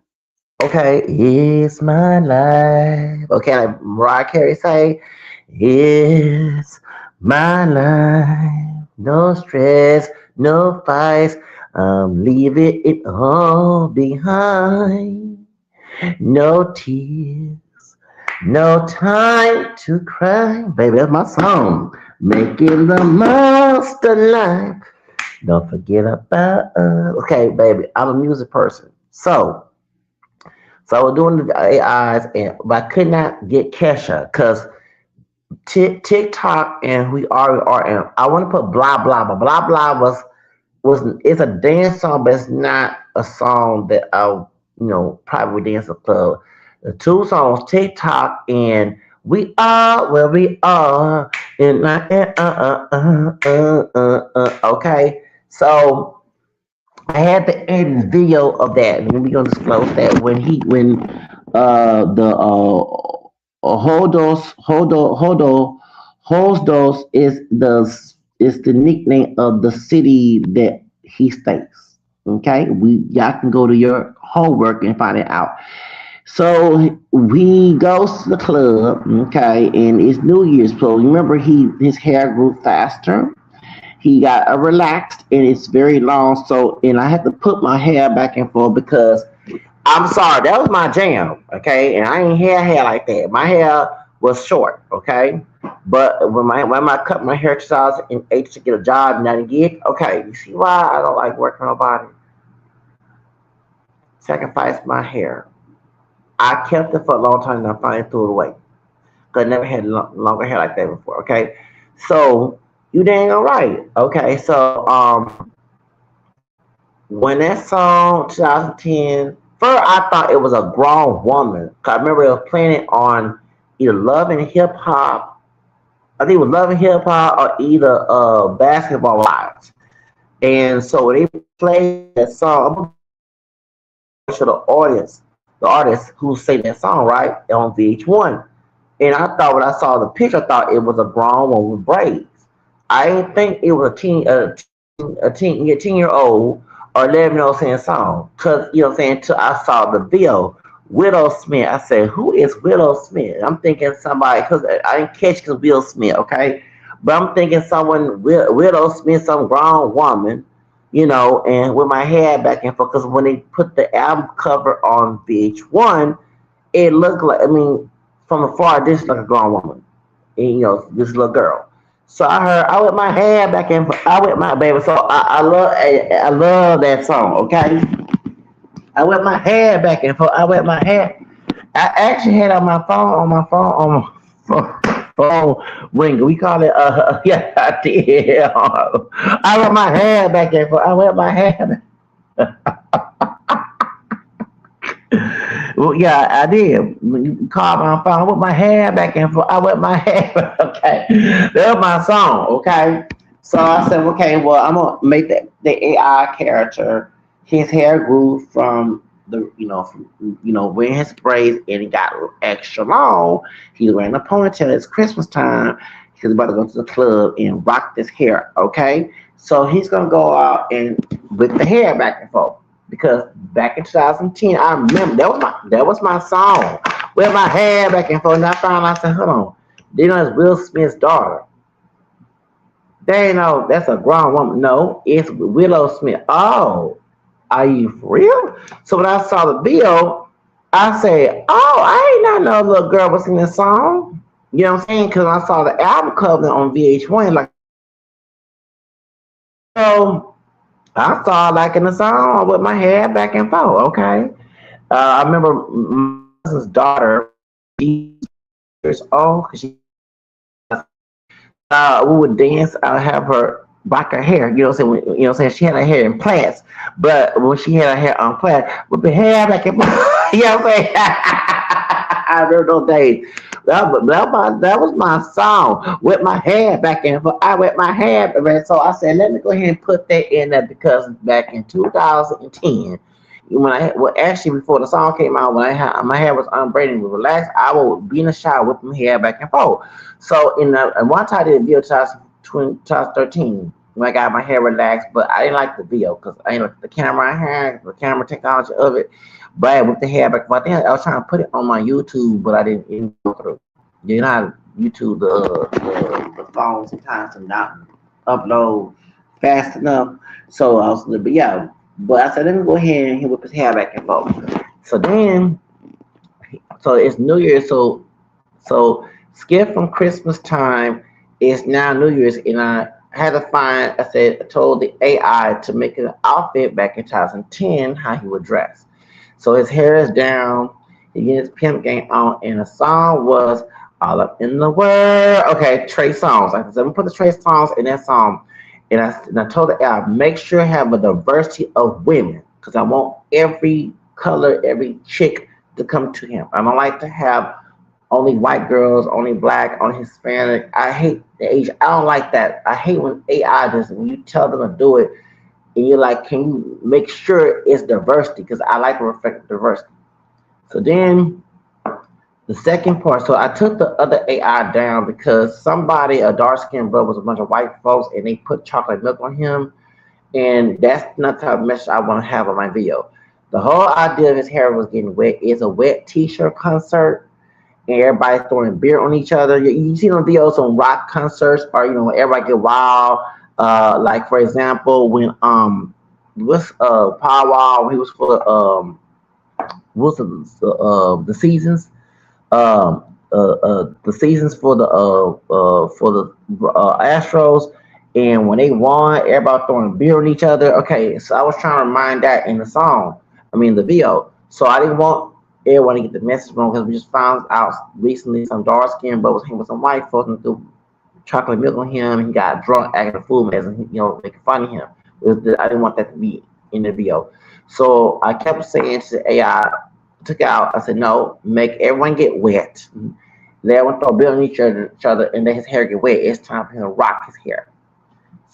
A: Okay, it's my life. Okay, like Mariah Carey say, it's my life. No stress, no fights. Leave it all behind. No tears, no time to cry. Baby, that's my song. Making the most of life. Don't forget about us. Okay, baby, I'm a music person. So I was doing the AIs, but I could not get Kesha because TikTok and we are. And I want to put blah blah, but blah blah was it's a dance song, but it's not a song that I probably would dance a club. The two songs, TikTok and We Are Where We Are, okay. So I had to edit video of that, and we're gonna disclose that when the Holdos is the nickname of the city that he stays. Okay, y'all can go to your homework and find it out. So he goes to the club, okay, and it's New Year's. So remember, his hair grew faster. He got relaxed, and it's very long. So, and I had to put my hair back and forth because I'm sorry, that was my jam, okay, and I ain't hair like that. My hair was short, okay, but when I cut my hair 2008 to get a job and I didn't get, okay, you see why I don't like working on my body? Sacrifice my hair. I kept it for a long time and I finally threw it away. Cause I never had longer hair like that before. Okay, so you dang all right. Okay, so when that song 2010, first I thought it was a grown woman. Cause I remember it was playing it on either Love and Hip Hop. I think it was Love and Hip Hop or either Basketball Wives. And so when they played that song, I'm gonna show the artist who sang that song right on VH1. And I thought when I saw the picture, I thought it was a grown woman with braids. I didn't think it was a 10-year old or 11-year-old saying song. Cause you know what I'm saying, till I saw the video. Widow Smith. I said, who is Widow Smith? I'm thinking somebody, cause I didn't catch cause Will Smith, okay? But I'm thinking someone Widow Smith, some grown woman, and with my hair back and forth. Cause when they put the album cover on VH1, it looked like, I mean, from afar, this looked like a grown woman, and, this little girl. So I whip my hair back and I whip my baby. So I love that song. Okay, I whip my hair back and forth. I whip my hair. I actually had on my phone ringer. We call it yeah, I did. I whip my hair back and forth. I whip my hair. Well, yeah, I did. When you called my phone, I whip my hair back and forth. I whip my hair. Okay, that was my song. Okay, so I said, okay, well, I'm gonna make the AI character. His hair grew from wearing his braids, and it got extra long. He's wearing a ponytail. It's Christmas time. He's about to go to the club and rock this hair. Okay, so he's gonna go out and with the hair back and forth because back in 2010, I remember that was my song with my hair back and forth. And I found out, I said, hold on, it's Will Smith's daughter. They know that's a grown woman. No, it's Willow Smith. Oh, are you for real? So when I saw the video, I said, oh, I ain't not know little girl was singing this song. You know what I'm saying? Because I saw the album cover on VH1, like, so I started liking the song with my hair back and forth. Okay. I remember my cousin's daughter, years old, because we would dance. I have her back her hair. You know what I'm saying? You know what I'm saying? She had her hair in plaits, but when she had her hair on plaits, with the hair back and forth, you know what I'm saying? I remember those days. That was my song with my hair back and forth. I with my hair back. So I said, let me go ahead and put that in there because back in 2010, actually before the song came out, when my hair was unbraided and relaxed, I would be in the shower with my hair back and forth. So and one time I did a video 2013 when I got my hair relaxed, but I didn't like the video because I didn't like the camera I had, the camera technology of it. But with the hair back, but then I was trying to put it on my YouTube, but I didn't go through. You know how YouTube the phone sometimes and not upload fast enough. So I was, but yeah, but I said let me go ahead and he whip his hair back and forth. So then, so it's New Year's. So skip from Christmas time. It's now New Year's, and I had to find. I told the AI to make an outfit back in 2010 how he would dress. So his hair is down. He gets his pimp game on, and the song was "All Up in the World." Okay, Trey Songz. I said, I'm gonna put the Trey Songz in that song, and I told the AI make sure I have a diversity of women because I want every color, every chick to come to him. I don't like to have only white girls, only black, only Hispanic. I hate the age. I don't like that. I hate when AI does it. When you tell them to do it, and you're like, can you make sure it's diversity? Because I like to reflect diversity. So then the second part, so I took the other AI down because somebody, a dark skinned brother, was a bunch of white folks, and they put chocolate milk on him, and that's not the type of message I want to have on my video. The whole idea of his hair was getting wet. It's a wet T-shirt concert, and everybody throwing beer on each other. You see them videos on rock concerts, or everybody get wild. Like for example, when what's Pow Wow, he was for what's the seasons the seasons for the Astros, and when they won, everybody throwing beer on each other. Okay, so I was trying to remind that in the song, I mean the video. So I didn't want everyone to get the message wrong because we just found out recently some dark skin but was hanging with some white folks and threw chocolate milk on him. And he got drunk, acting a fool, as making fun of him. I didn't want that to be in the video. So I kept saying to the AI, took out. I said, no, make everyone get wet. Let everyone throw beer on each other, and let his hair get wet. It's time for him to rock his hair.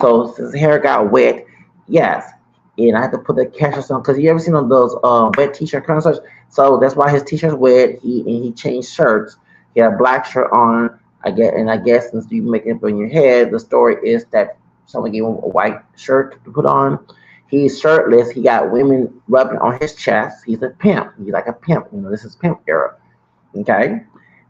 A: So since his hair got wet, yes, and I had to put the catchers on because you ever seen on those wet t-shirt concerts? So that's why his t-shirt's wet. He changed shirts. He had a black shirt on. I guess since you make it up in your head, the story is that someone gave him a white shirt to put on. He's shirtless. He got women rubbing on his chest. He's a pimp. He's like a pimp. This is pimp era. Okay,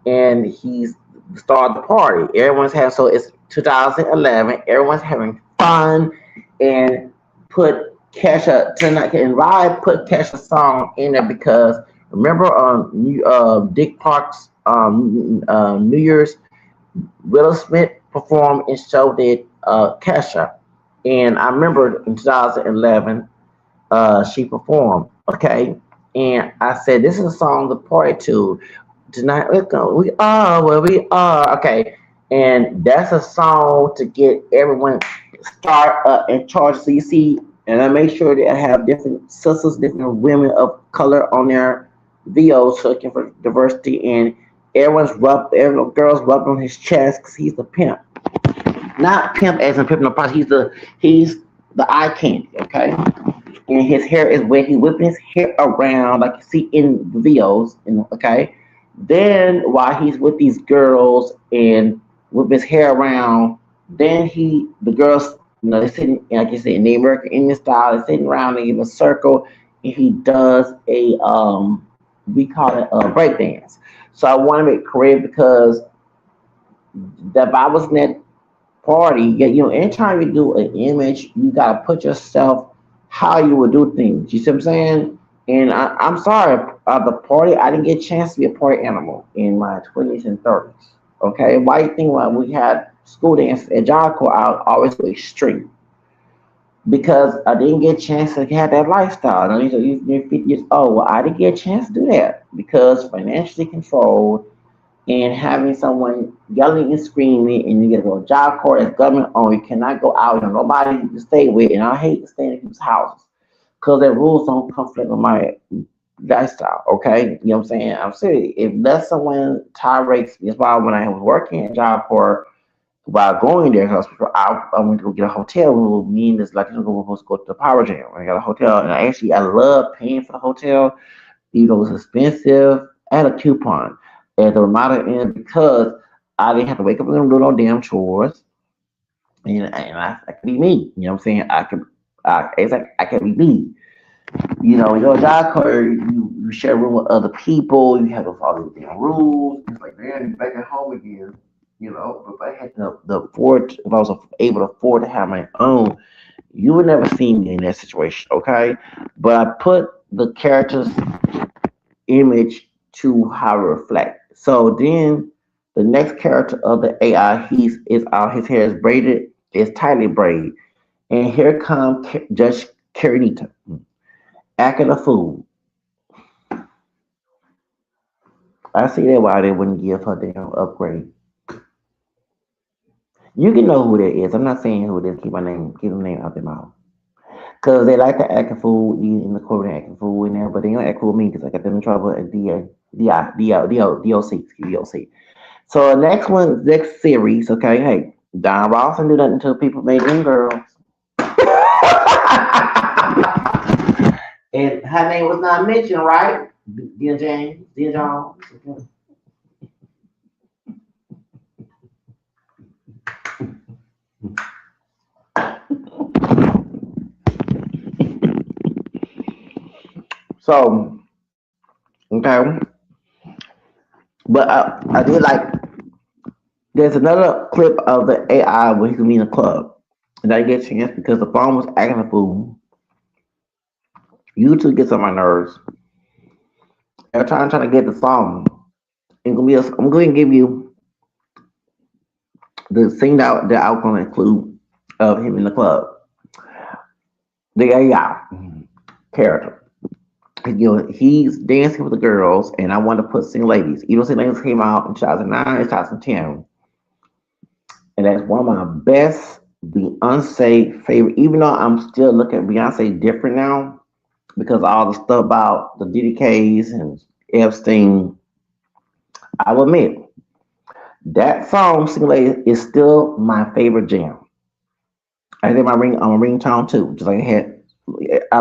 A: and he's the star of the party. Everyone's having, so it's 2011. Everyone's having fun, and put Kesha tonight. And Ryan put Kesha's song in there because remember on Dick Park's New Year's, Will Smith performed and so did Kesha. And I remember in 2011, she performed. Okay, and I said, "This is a song to party to tonight. We are where we are." Okay, and that's a song to get everyone start in charge. So you see, and I make sure that I have different sisters, different women of color on their videos, so looking for diversity. And every girl's rubbing on his chest because he's the pimp, not pimp as in pimp no price. He's the eye candy. Okay, and his hair is wet. He whipping his hair around like you see in the videos. Okay, then while he's with these girls and whip his hair around, then the girls, they're sitting like you said in the American Indian style. They're sitting around in a circle, and he does a we call it a break dance. So I want to make creative because that if I was in that party, anytime you do an image, you gotta put yourself how you would do things. You see what I'm saying? And I'm sorry, the party, I didn't get a chance to be a party animal in my 20s and 30s. Okay, why you think when we had school dance at Jocko, I always go extreme because I didn't get a chance to have that lifestyle. You're 50 years old. Well, I didn't get a chance to do that because financially controlled and having someone yelling and screaming, and you get to go to job court as government owned. You cannot go out and nobody to stay with. And I hate staying in people's houses because their rules don't conflict with my lifestyle. Okay, you know what I'm saying? I'm serious. If that's someone tolerates, that's why when I was working at job court, while going there, I went to go get a hotel room. Me and this like we were supposed to go to the power jam. I got a hotel, and I love paying for the hotel. It was expensive. I had a coupon at the Ramada Inn because I didn't have to wake up and do no damn chores, and I could be me. You know what I'm saying? It's like I can be me. Your job card, you share a room with other people. You have to follow the damn rules. It's like, man, back at home again. But if I had if I was able to afford to have my own, you would never see me in that situation. Okay, but I put the character's image to how it reflect. So then the next character of the AI, his hair is braided, is tightly braided, and here comes Judge Karenita acting a fool. I see that why they wouldn't give her damn upgrade. You can know who that is. I'm not saying who it is. Keep the name out their mouth. Cause they like to act a fool in the court, acting fool in there, but they don't act fool with me because I got them in trouble at DOC. So next series, okay, hey, Don Ross didn't do nothing to people made them girls. And her name was not mentioned, right? Dear James, dear John. So, okay. But I did like, there's another clip of the AI where he can be in a club. And I get a chance because the phone was acting a fool. YouTube gets on my nerves. Every time I'm trying to get the phone, I'm going to give you the thing that I'm going to include of him in the club. The AI character. He's dancing with the girls, and I want to put Single Ladies. Single Ladies came out in 2009, 2010, and that's one of my best Beyonce favorite. Even though I'm still looking at Beyonce different now because of all the stuff about the DDKs and Epstein, I will admit that song "Single Ladies" is still my favorite jam. I did my ring on a ringtone too, just like I had. I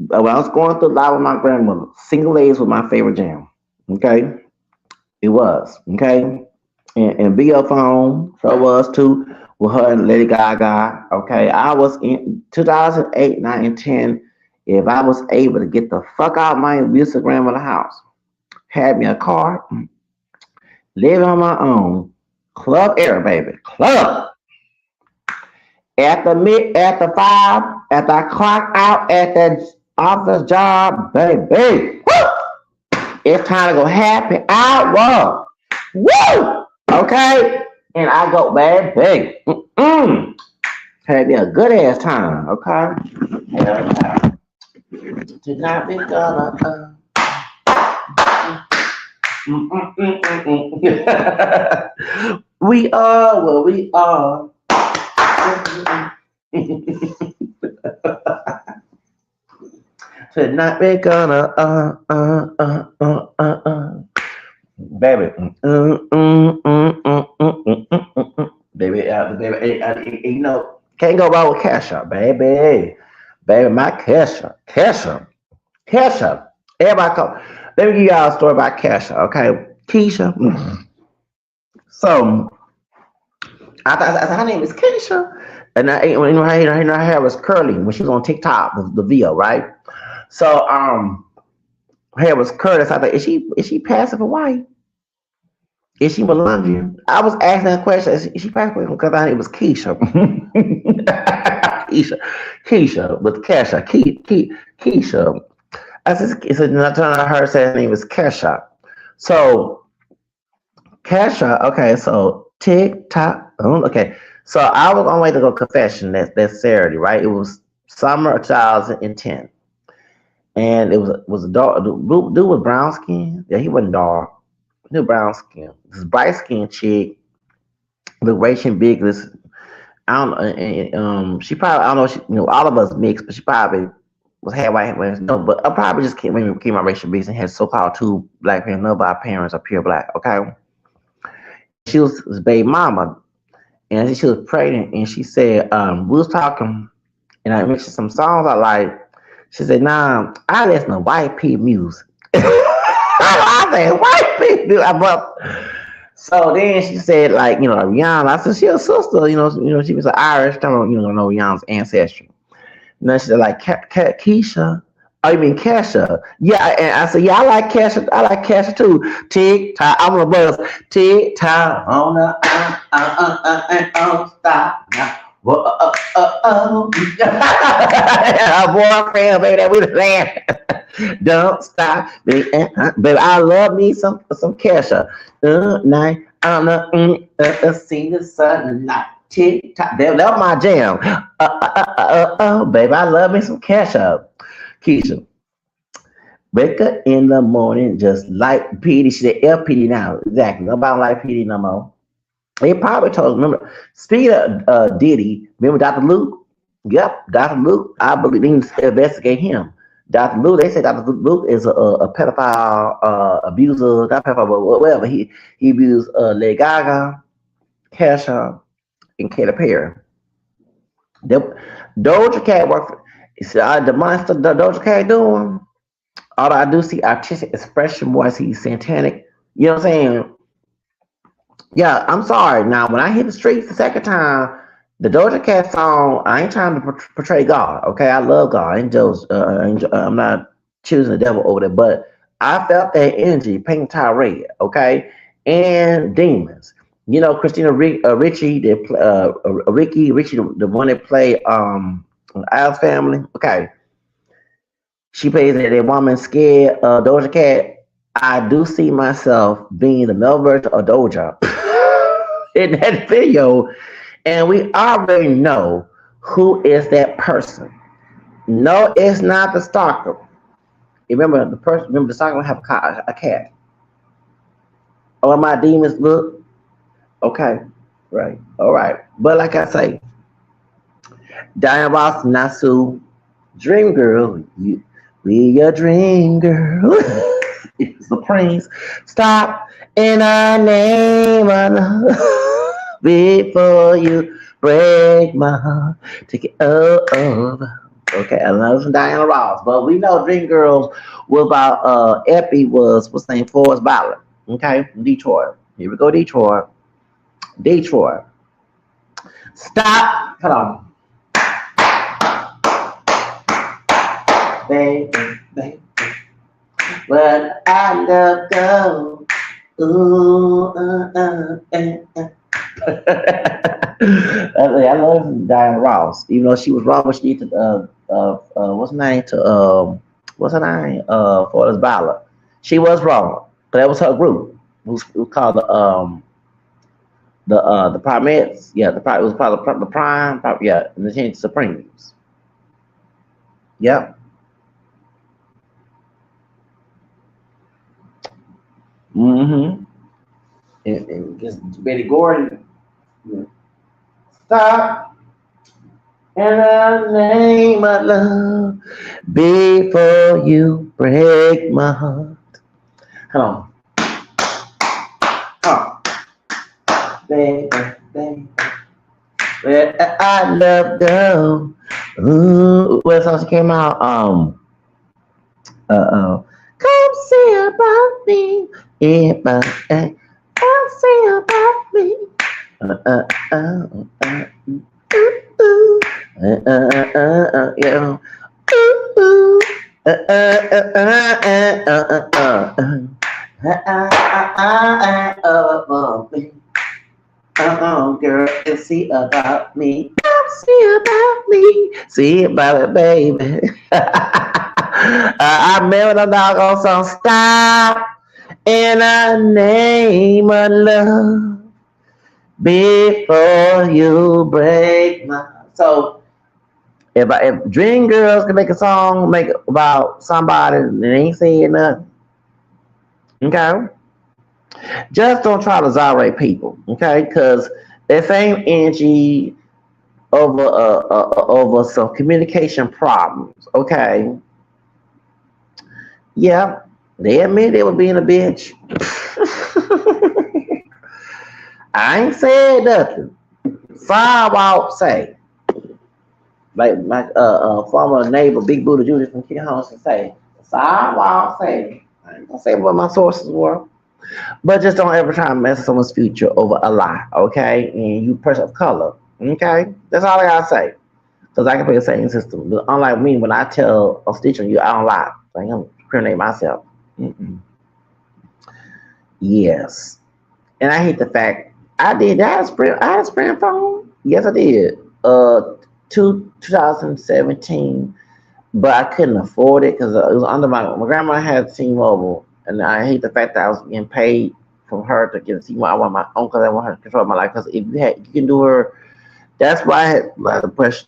A: when I was going through live with my grandmother, Single Ladies was my favorite jam. Okay, it was okay, and Be Up Phone, so it was too with her and Lady Gaga. Okay, I was in 2008, 9, and 10. If I was able to get the fuck out of my abusive grandmother house, had me a car, living on my own, club era, baby, club. After 5, after I clock out at that office job, baby, woo, it's time to go happy hour. Woo! Okay? And I go, baby, had me a good ass time, okay? Yeah. Tonight we gonna we are what we are. Tonight we're gonna baby, baby, can't go wrong with Kesha, baby, baby, my Kesha. Everybody call. Let me give y'all a story about Kesha, okay? Keisha. So I thought her name is Keisha, and her hair was curly when she was on TikTok, the video, right? So her hair was curly. So I thought, is she passive or white? Is she Melungeon? I was asking that question. Is she passive because I thought it was Keisha. Keisha with Kesha. Keisha. I said, it's not turn on her saying her name is Kesha. So Kesha, okay, so TikTok. Okay. So I was on my way to go confession that Saturday, right? It was summer of 2010. And it was a dark dude with brown skin. Yeah, he wasn't dark. He was brown skin. This bright skin chick, the Rachel Bigless. I don't know. She probably, I don't know. All of us mixed, but she probably was had white hair. No, but I probably just came out racial mixed and had so-called two black parents. None of our parents are pure black. Okay, she was his baby mama, and she was pregnant, and she said, we was talking, and I mentioned some songs I like. She said, "Nah, I listen to white people music." I said, "White people music." So then she said, like, Rihanna. I said, "She a sister, she was an Irish. Talking about, know Rihanna's ancestry." And then she said, like, Keisha. Oh, you mean Kesha? Yeah, and I said, yeah, I like Kesha. I like Kesha too. Tick tock, I'm on the bus. Tick tock on the stop now. Whoa, a boyfriend, baby, that we the land. Don't stop, baby. Baby, I love me some Kesha. Night on the see the sunlight. Tick tock, that was my jam. Baby, I love me some Kesha. Keisha. Wake up in the morning just like PD. She said LPD now. Exactly. Nobody like PD no more. They probably told, remember, speaking of Diddy, remember Dr. Luke? Yep, Dr. Luke, I believe they need to investigate him. Dr. Luke, they say Dr. Luke is a pedophile, abuser, not pedophile, but whatever. He abused Lady Gaga, Kesha, and Katy Perry. The Doja Cat work for, the monster the Doja Cat doing. Although I do see artistic expression more, I see satanic. You know what I'm saying? Yeah, I'm sorry. Now, when I hit the streets the second time, the Doja Cat song, I ain't trying to portray God. Okay, I love God. I'm not choosing the devil over there, but I felt that energy, pink tie red. Okay, and demons. You know, Ritchie, Ricky, the one that played Alice Family. Okay, she plays that woman scared Doja Cat. I do see myself being the male version of Doja in that video, and we already know who is that person. No, it's not the stalker. Remember the person. Remember the stalker have a cat. Oh, my demons look okay, right, all right. But like I say, Diana Ross, Nasu, Dream Girl, you be your dream girl. Supremes, stop in the name of love before you break my heart. Take it over. Okay, I love some Diana Ross, but we know Dream Girls was about Epi was what's the name Forrest Ballard. Okay, from Detroit. Here we go, Detroit. Detroit. Stop. Hold on. Baby, baby. But I love go. Ooh, I love Diana Ross, even though she was wrong, but she needed to, what's her name to, what's her name, Forrest Ballard. She was wrong, but that was her group. It was called the Primates. Yeah, it was called the Prime. Yeah, and they changed to Supremes. Yep. Mm-hmm. And just Betty Gordon. Stop in the name of love before you break my heart. Come on. Come on. Baby, baby. Where I love go. Ooh, what song she came out? Come see about me. If I come see about me. Uh, uh, uh, uh, ooh, ooh. Yeah. Ooh, ooh. Uh, uh, uh, uh, uh, uh, uh, uh. Me. Girl, and see about me. Come see about me. See about it, baby. I remember the doggone song. Stop in the name of love before you break my. So if Dream Girls can make a song make it about somebody and they ain't saying nothing, okay, just don't try to gyrate people, okay, because that same energy over some communication problems, okay. Yeah, they admit they were being a bitch. I ain't said nothing. Sidewalk say, like my former neighbor, Big Buddha Jr. from King House, say, sidewalk say. I ain't gonna say what my sources were, but just don't ever try to mess with someone's future over a lie, okay? And you person of color, okay? That's all I gotta say. Because I can play the same system. But unlike me, when I tell a stitch on you, I don't lie. I ain't gonna incriminate myself. Mm-mm. Yes. And I hate the fact I did. I had a Sprint phone. Yes, I did. 2017, but I couldn't afford it because it was under my grandma had T-Mobile, and I hate the fact that I was getting paid from her to get a T-Mobile. I want my own because I want her to control my life. Because if you can do her, that's why I had a lot of pressure.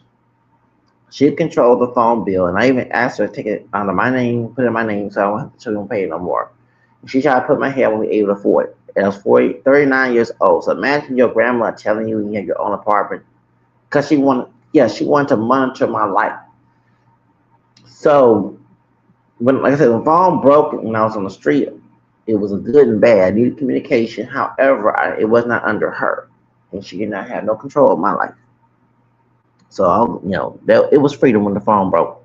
A: She controlled the phone bill, and I even asked her to take it under my name, put it in my name, so I don't have to pay it no more. She tried to put my hair when we were able to afford it. And I was 39 years old. So imagine your grandma telling you you have your own apartment because she wanted to monitor my life. So when, like I said, when the phone broke when I was on the street, it was a good and bad. I needed communication. However, it was not under her, and she did not have no control of my life. So it was freedom when the phone broke.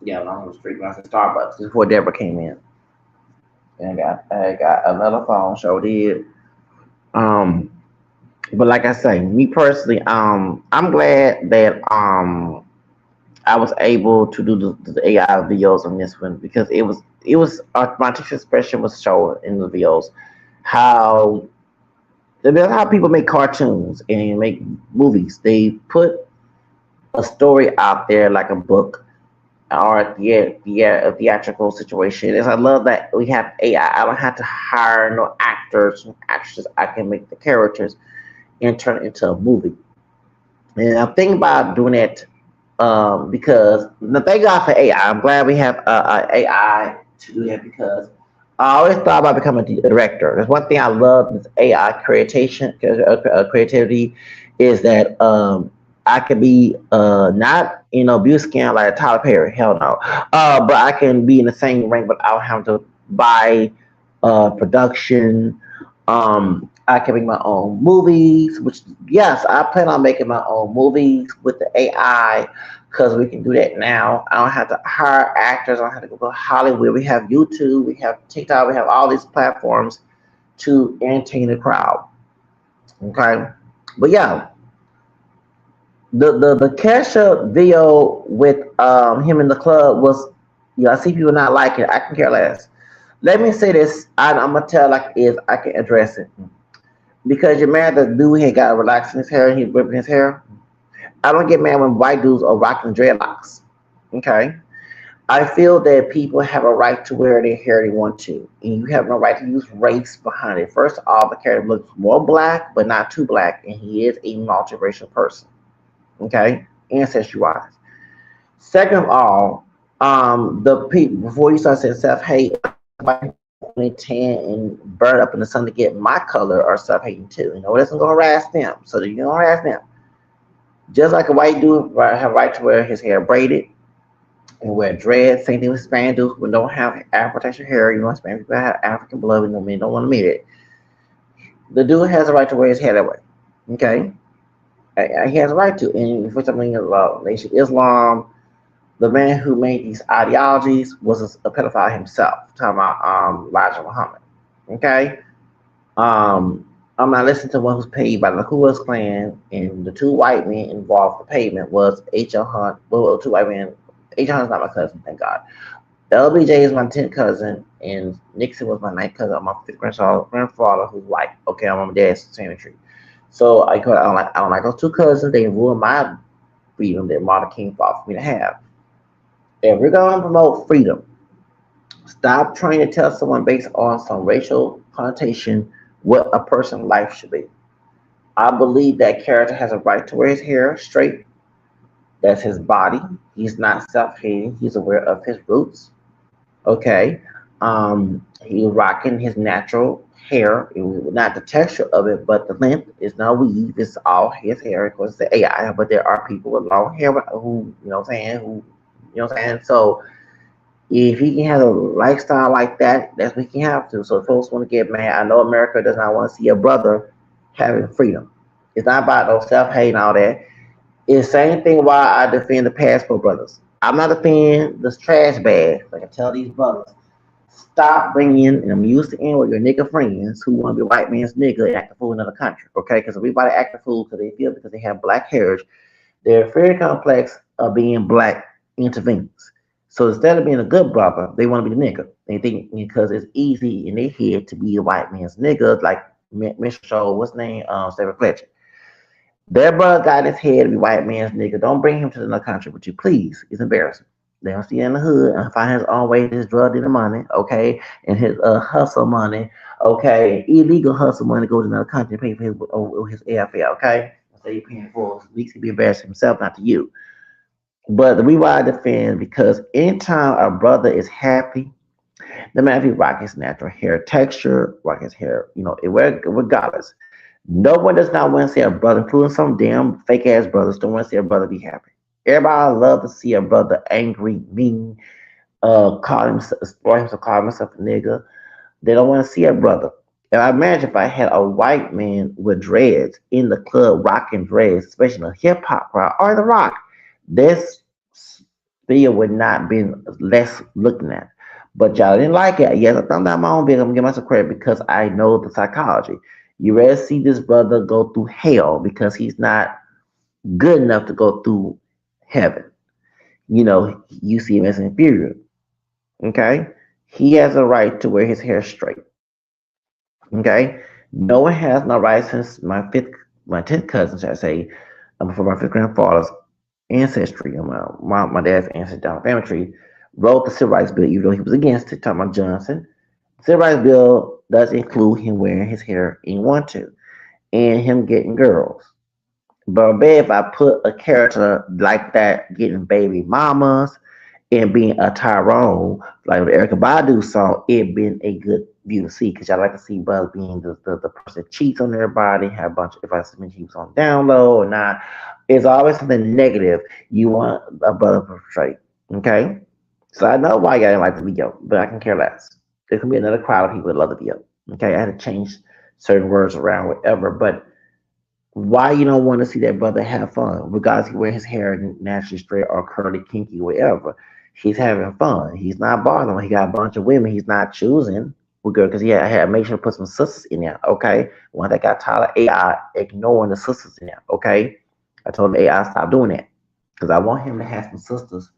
A: Yeah, long was freedom. I said Starbucks before Deborah came in, and I got another phone. So did. Um, but like I say, me personally, I'm glad that I was able to do the AI videos on this one because it was my teacher expression was showing in the videos how how people make cartoons and make movies. They put a story out there like a book or a theatrical situation. Is I love that we have AI. I don't have to hire no actors and actresses. I can make the characters and turn it into a movie. And I'm thinking about doing it because thank God for AI. I'm glad we have AI to do that because I always thought about becoming a director. There's one thing I love with AI creativity is that I could be not beauty scan like Tyler Perry, hell no, but I can be in the same rank without having to buy production. I can make my own movies, which yes, I plan on making my own movies with the AI because we can do that now. I don't have to hire actors. I don't have to go to Hollywood. We have YouTube, we have TikTok, we have all these platforms to entertain the crowd. Okay, but yeah, the Kesha video with him in the club was, I see people not like it. I can care less. Let me say this. I'm gonna tell like it is. I can address it because you're mad that dude had got relaxing his hair and he's ripping his hair. I don't get mad when white dudes are rocking dreadlocks. Okay. I feel that people have a right to wear their hair they want to, and you have no right to use race behind it. First of all, the character looks more black, but not too black, and he is a multiracial person. Okay, ancestry wise. Second of all, the people before you start saying self hate, white people only tan and burn up in the sun to get my color are self hating too. That's gonna harass them, so that you don't harass them. Just like a white dude have right to wear his hair braided and wear dreads. Same thing with Hispanic dudes who don't have Afro hair. Hispanic people have African blood. Men don't want to admit it. The dude has a right to wear his hair that way. Okay, he has a right to. And for something about Nation Islam, the man who made these ideologies was a pedophile himself. Talking about Elijah Muhammad. Okay, I'm not listening to one who's paid by the Ku Klux Klan, and the two white men involved for payment was H.L. Hunt. Well, two white men. H.L. Hunt's not my cousin, thank God. LBJ is my 10th cousin, and Nixon was my ninth cousin. My fifth grandfather who's white. Okay, I'm on my dad's family tree. So I don't like those two cousins. They ruined my freedom that Martin King fought for me to have. If we're going to promote freedom, stop trying to tell someone based on some racial connotation what a person's life should be. I believe that character has a right to wear his hair straight. That's his body. He's not self-hating. He's aware of his roots. Okay. He's rocking his natural hair. Not the texture of it, but the length is no weave. It's all his hair. Of course, it's the AI, but there are people with long hair who, what I'm saying, what I'm saying? So if he can have a lifestyle like that, that's what he can have to. So if folks want to get mad, I know America does not want to see a brother having freedom. It's not about no self hate and all that. It's the same thing why I defend the passport brothers. I'm not defending this trash bag. Like I tell these brothers, stop bringing, and I'm used to end with your nigga friends who want to be white man's nigga and act a fool in another country. Okay, because everybody act a fool because they feel because they have black heritage, their fear complex of being black intervenes. So instead of being a good brother, they want to be the nigga. They think because it's easy in their head to be a white man's nigga, like Mr. Show, what's his name? Stephen Fletcher. Their brother got his head to be white man's nigga. Don't bring him to another country, would you please? It's embarrassing. They don't see in the hood and find his own way to his drug dealer money, okay, and his hustle money, okay, illegal hustle money to go to another country and pay for his airfare, okay. So you're paying for at least to be embarrassed himself, not to you. But the reason why I defend because anytime a brother is happy, no matter if he rock his natural hair texture, rock his hair, regardless. No one does not want to see a brother, including some damn fake ass brothers, don't want to see a brother be happy. Everybody love to see a brother angry, mean, call himself a nigga. They don't want to see a brother. And I imagine if I had a white man with dreads in the club rocking dreads, especially the hip hop crowd or the rock, this video would not been less looking at. But y'all didn't like it. Yes, I thought down my own video. I'm gonna give myself credit because I know the psychology. You rather see this brother go through hell because he's not good enough to go through heaven. You see him as inferior. Okay? He has a right to wear his hair straight. Okay? No one has no right since my 10th cousin, should I say, from my fifth grandfather's ancestry, my dad's ancestry down the family tree, wrote the Civil Rights Bill, even though he was against it, talking about Johnson. The Civil Rights Bill does include him wearing his hair in one two and him getting girls. But I bet if I put a character like that getting baby mamas and being a Tyrone, like the Erica Badu song, it been a good view to see because I like to see Buzz being the person that cheats on everybody, have a bunch of advice that he was on down low or not. It's always something negative you want a brother to portray. Okay? So I know why y'all didn't like the video, but I can care less. There can be another crowd of people that love the video. Okay, I had to change certain words around, whatever, but why you don't want to see that brother have fun, regardless he wear his hair naturally straight or curly, kinky, whatever. He's having fun. He's not bothering. He got a bunch of women. He's not choosing. We're good because I had to make sure to put some sisters in there. Okay, one that got tired of AI ignoring the sisters in there. Okay, I told the AI stop doing that because I want him to have some sisters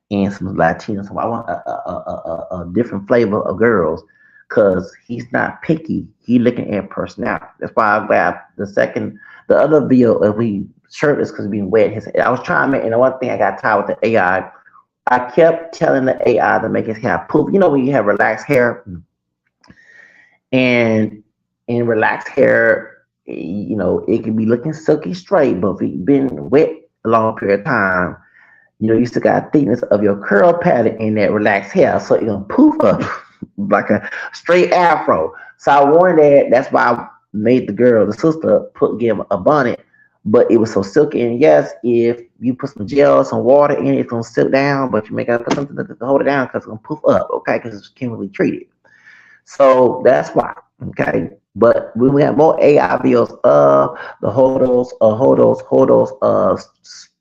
A: and some Latinos. So I want a different flavor of girls because he's not picky. He looking at personality. That's why I grabbed the other video of we shirtless because being wet. I was trying to make, and the one thing I got tired with the AI, I kept telling the AI to make his hair poof. You know when you have relaxed hair, and in relaxed hair, it can be looking silky straight, but if it's been wet a long period of time, you still got thickness of your curl pattern in that relaxed hair, so it's gonna poof up like a straight afro. So I wanted that. That's why I made the sister, give a bonnet, but it was so silky. And yes, if you put some gel, some water in it, it's gonna sit down, but you may gotta put something to hold it down because it's gonna poof up, okay? Because it's chemically treated. So that's why, okay. But when we have more AI videos of the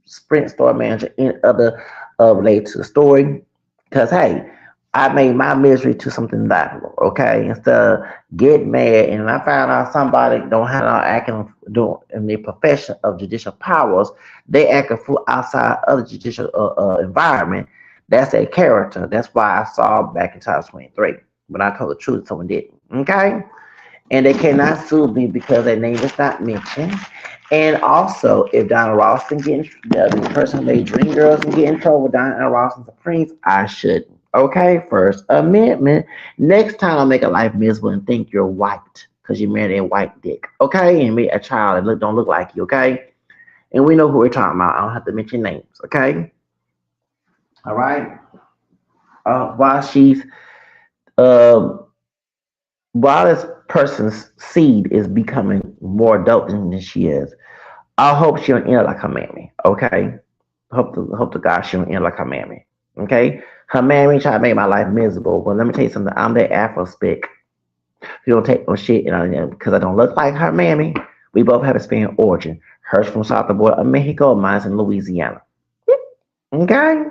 A: Sprint Store Manager and other related to the story, because hey, I made my misery to something valuable, okay? Instead of get mad and I found out somebody don't have no acting doing in their profession of judicial powers, they act a fool outside of the judicial environment. That's a character. That's why I saw back in 2023 when I told the truth, someone didn't. Okay, and they cannot sue me because their name is not mentioned. And also, if Donna Ralston the person who made Dream Girls can get in trouble with Donna Ralston Supremes, I shouldn't. Okay, First Amendment. Next time I'll make a life miserable and think you're white because you married a white dick. Okay, and meet a child that don't look like you. Okay, and we know who we're talking about. I don't have to mention names. Okay, all right. While she's um while this person's seed is becoming more adult than she is, I hope she don't end like her mammy. Okay, hope to God she don't end like her mammy. Okay, her mammy tried to make my life miserable. But let me tell you something. I'm that Afro spick. You don't take no shit, because I don't look like her mammy. We both have a Spanish origin. Hers from South the border of Mexico, mine's in Louisiana. Okay,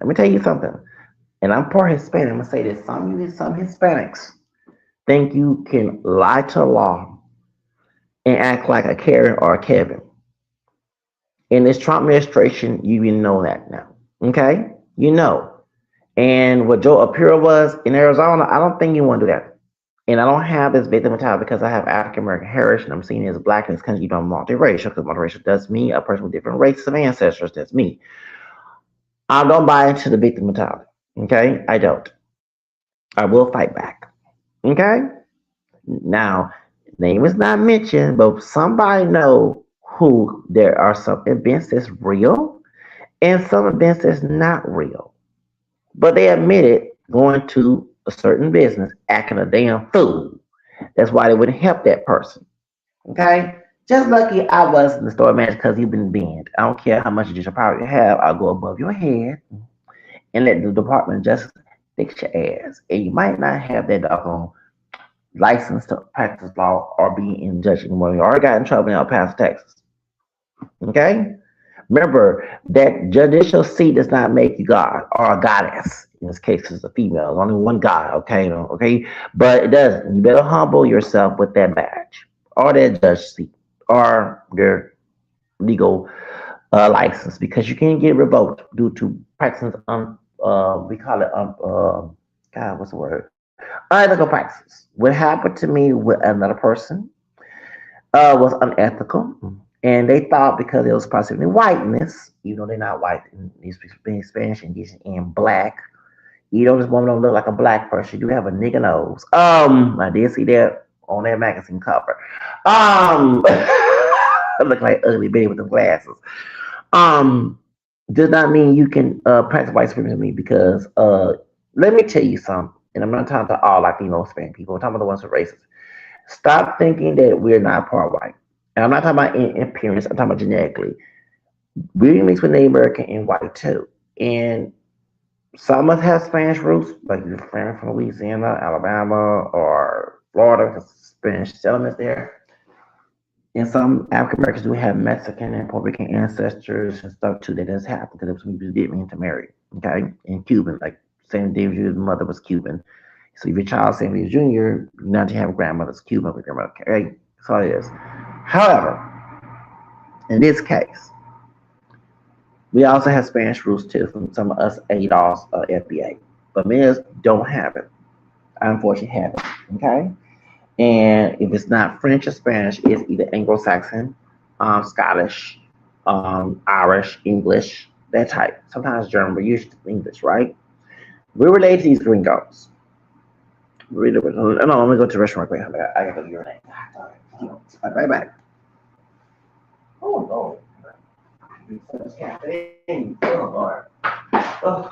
A: let me tell you something. And I'm part Hispanic. I'm gonna say this. Some Hispanics think you can lie to the law and act like a Karen or a Kevin. In this Trump administration, you know that now. Okay? You know. And what Joe Apiro was in Arizona, I don't think you want to do that. And I don't have this victim mentality because I have African American heritage and I'm seen as black in this country. I'm multiracial because multiracial does me, a person with different races of ancestors. That's me. I don't buy into the victim mentality. Okay? I don't. I will fight back. Okay? Now, name is not mentioned, but somebody know who there are some events that's real and some events that's not real. But they admitted going to a certain business acting a damn fool. That's why they wouldn't help that person. Okay? Just lucky I wasn't the store manager because you've been banned. I don't care how much judicial power you have, I'll go above your head and let the Department of Justice fix your ass. And you might not have that doggone licensed to practice law or be in judge anymore. You already got in trouble in El Paso, Texas. Okay? Remember that judicial seat does not make you God or a goddess. In this case, it's a female. There's only one God, okay? Okay? But it doesn't. You better humble yourself with that badge or that judge seat or your legal license because you can get revoked due to practicing we call it God, what's the word? Unethical practices. What happened to me with another person was unethical, and they thought because it was possibly whiteness, even though they're not white, and these being Spanish and black. You know, this woman don't look like a black person. You do have a nigga nose. I did see that on that magazine cover. I look like ugly baby with the glasses. Um, does not mean you can practice white supremacy with me because let me tell you something, and I'm not talking to all Latino Hispanic people. I'm talking about the ones who are racist. Stop thinking that we're not part white. And I'm not talking about in appearance. I'm talking about genetically. We mix with Native American and white too. And some of us have Spanish roots, like you're from Louisiana, Alabama, or Florida, because Spanish settlements there. And some African Americans do have Mexican and Puerto Rican ancestors and stuff too. That does happen because some people did mean to marry. Okay, and Cuban, like Sammy Davis Jr.'s mother was Cuban. So if your child Sammy Davis Jr., now you have a grandmother's Cuban with grandmother. Okay, that's all it is. However, in this case, we also have Spanish roots too from some of us ADOS FBA, but males don't have it. I unfortunately have it. Okay, and if it's not French or Spanish, it's either Anglo-Saxon, Scottish, Irish, English, that type. Sometimes German, but usually English, right? We're related to these gringos. No, let me go to the restaurant quick. I gotta go urinate. I'll be right back. Oh no. Caffeine. Oh Lord. Oh.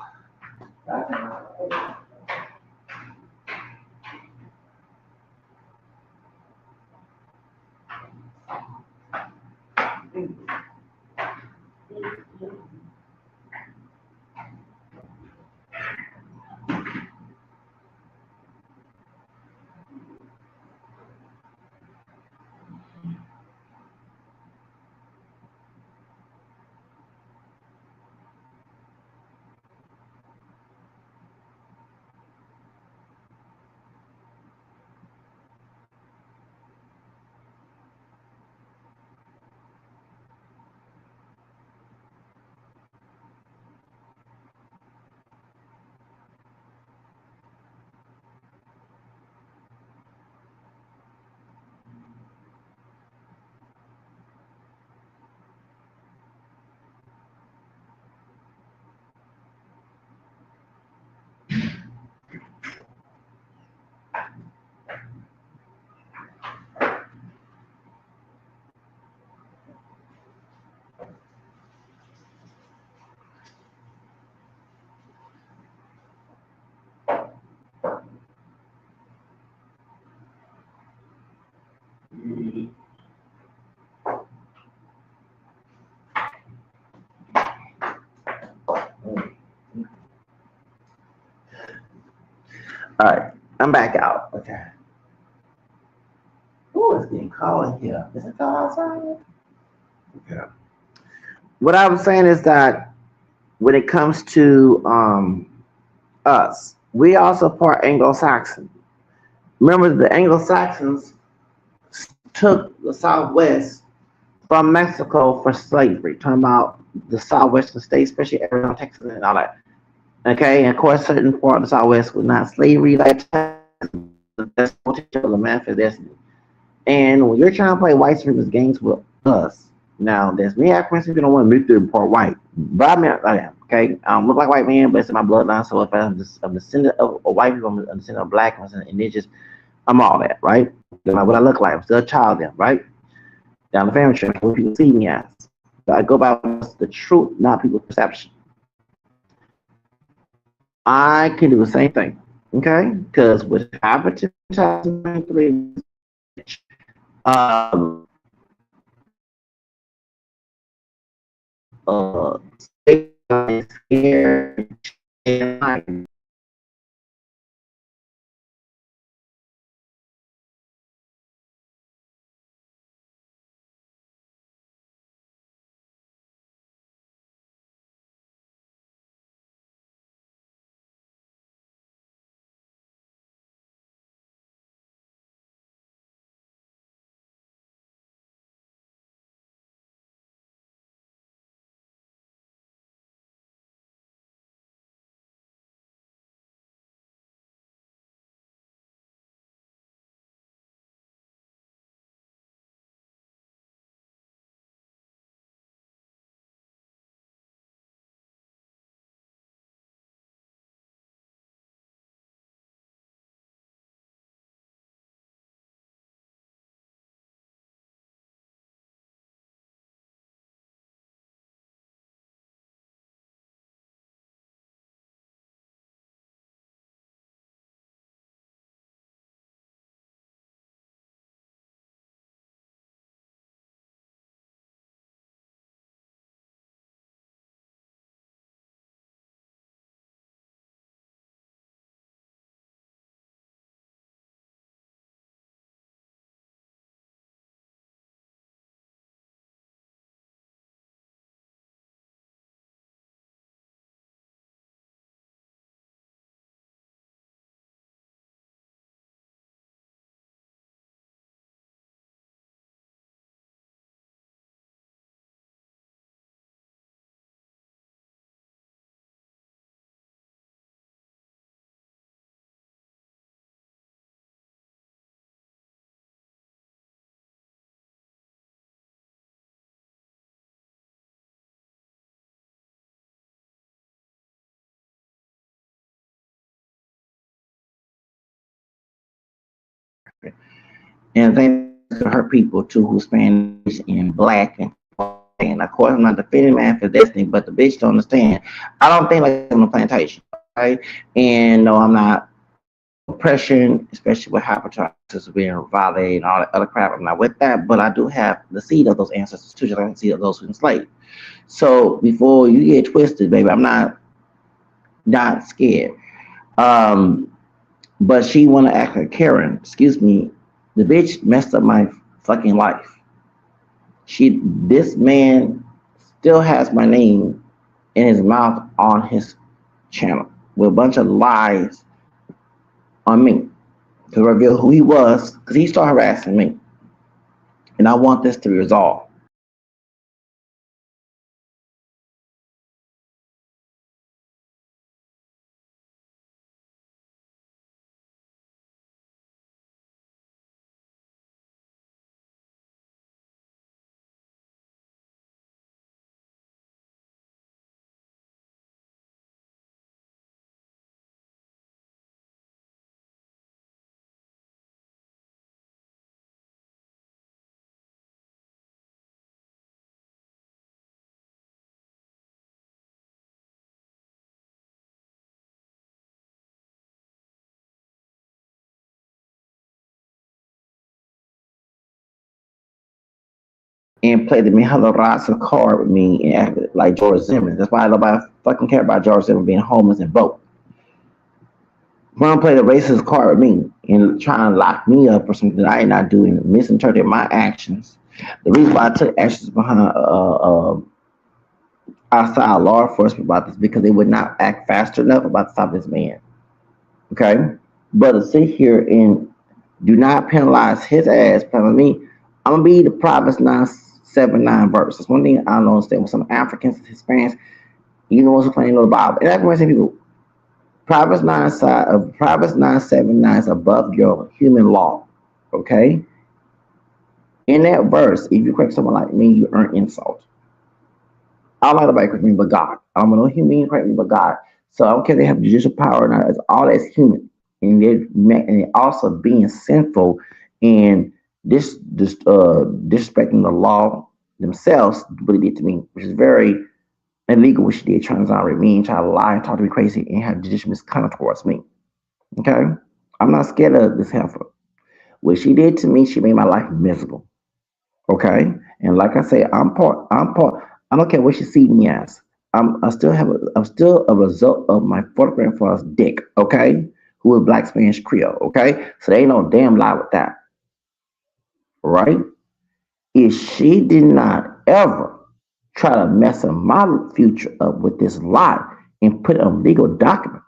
A: All right, I'm back out. Okay. Oh, it's getting cold in here. Is it cold outside? Yeah. What I was saying is that when it comes to us, we also part Anglo-Saxon. Remember, the Anglo-Saxons took the Southwest from Mexico for slavery. Talking about the Southwestern states, especially Arizona, Texas, and all that. Okay, and of course, certain part of the Southwest was not slavery like Texas. That's potential the manifest destiny. And when you're trying to play white supremacist games with us, now there's me Africans who don't want to make them part white. But I mean, I am, okay? I don't look like a white man, but it's in my bloodline. So if I'm just a descendant of a white people, I'm a descendant of black, I'm a descendant of indigenous, I'm all that, right? What I look like, I'm still a child of them, right? Down the family tree, what people see me as. So I go by the truth, not people's perception. I can do the same thing, okay? Because what happened to 2023, um, uh, scared and And they to hurt people too who Spanish and black and and of course I'm not defending man for destiny, but the bitch don't understand. I don't think like this on the plantation, okay? And no, I'm not oppression, especially with hypertoxins being violated and all that other crap. I'm not with that, but I do have the seed of those ancestors too, just like the seed of those who enslaved. So before you get twisted, baby, I'm not scared. Um, but she wanna act like Karen. Excuse me, the bitch messed up my fucking life. This man still has my name in his mouth on his channel with a bunch of lies on me to reveal who he was because he started harassing me. And I want this to be resolved. And played the Mihailo Raza card with me and acted like George Zimmerman. That's why nobody fucking care about George Zimmerman being homeless and broke. Ron played a racist card with me and trying to lock me up or something that I did not do and misinterpret my actions. The reason why I took actions behind outside law enforcement about this because they would not act fast enough about to stop this man. Okay? But to sit here and do not penalize his ass, penalize me, I'm gonna be the Proverbs 9:7-9 verse. That's one thing I don't understand with some Africans, Hispanics, you know what's playing the Bible. And African people, Proverbs 9:7-9 is above your human law. Okay? In that verse, if you correct someone like me, you earn insult. I don't like nobody correct me but God. I don't know human being correct me but God. So I don't care if they have judicial power or not. It's all that's human. And also being sinful and disrespecting the law themselves, what they did to me, which is very illegal, what she did, trying to exonerate me and try to lie and talk to me crazy and have judicial misconduct towards me. Okay? I'm not scared of this heifer. What she did to me, she made my life miserable. Okay? And like I say, I don't care what she see me as. I'm still a result of my photo grandfather's dick, okay? Who was black Spanish Creole, okay? So there ain't no damn lie with that, right? If she did not ever try to mess up my future up with this lie and put it on legal document,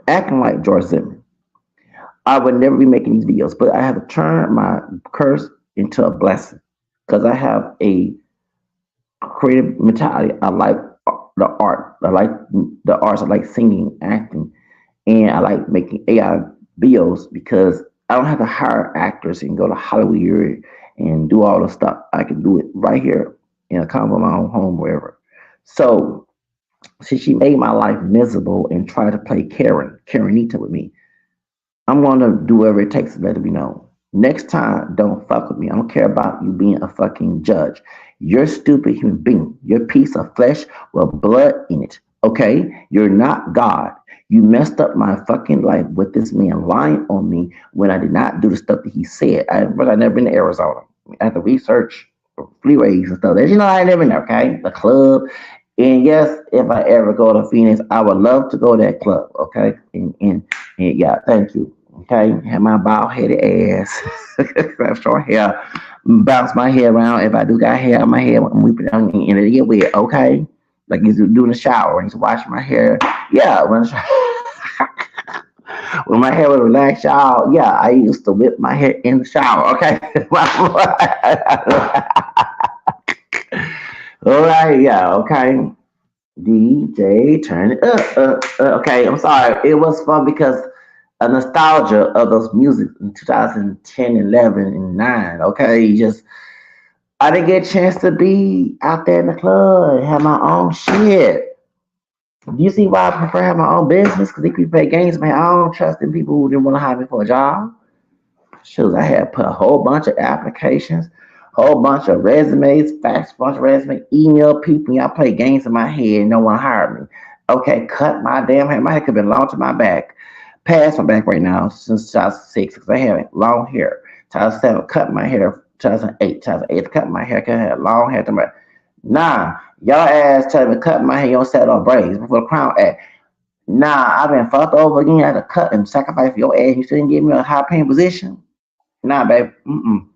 A: acting like George Zimmerman, I would never be making these videos. But I have to turn my curse into a blessing because I have a creative mentality. I like the art. I like the arts. I like singing, acting, and I like making AI videos because I don't have to hire actors and go to Hollywood and do all the stuff. I can do it right here in a comfort of my own home, wherever. So, since she made my life miserable and tried to play Karenita with me, I'm gonna do whatever it takes to let it be known. Next time, don't fuck with me. I don't care about you being a fucking judge. You're a stupid human being. You're a piece of flesh with blood in it. Okay? You're not God. You messed up my fucking life with this man lying on me when I did not do the stuff that he said. I never been to Arizona. I had to research freeways and stuff. As you know, I never been there, okay? The club. And yes, if I ever go to Phoenix, I would love to go to that club, okay? And yeah, thank you. Okay, have my bald headed ass, have short hair, bounce my hair around. If I do got hair on my head, I'm whipping it on and it get wet. Okay, like you do in the shower when you wash my hair. Yeah, when my hair was relaxed, y'all. Yeah, I used to whip my hair in the shower. Okay, all right, yeah, okay. DJ, turn it up, okay, I'm sorry. It was fun because a nostalgia of those music in 2010, 11, and 9. Okay, just I didn't get a chance to be out there in the club, have my own shit. Do you see why I prefer having my own business? Because they could play games, man. I don't trust in people who didn't want to hire me for a job. Shoot, I had put a whole bunch of applications, whole bunch of resumes, fax bunch of resumes, email people. Y'all play games in my head. No one hired me. Okay, cut my damn hair. My hair could have been long to my back, past my back right now since 2006 because I had long hair. 2007, cut my hair. 2008, 2008, cut my hair. I had long hair to my. Nah, y'all ass telling me to cut my hair. You don't set on braids before the crown act. Nah, I've been fucked over again. I had to cut and sacrifice for your ass. You still didn't give me a high paying position. Nah, babe. Mm-mm.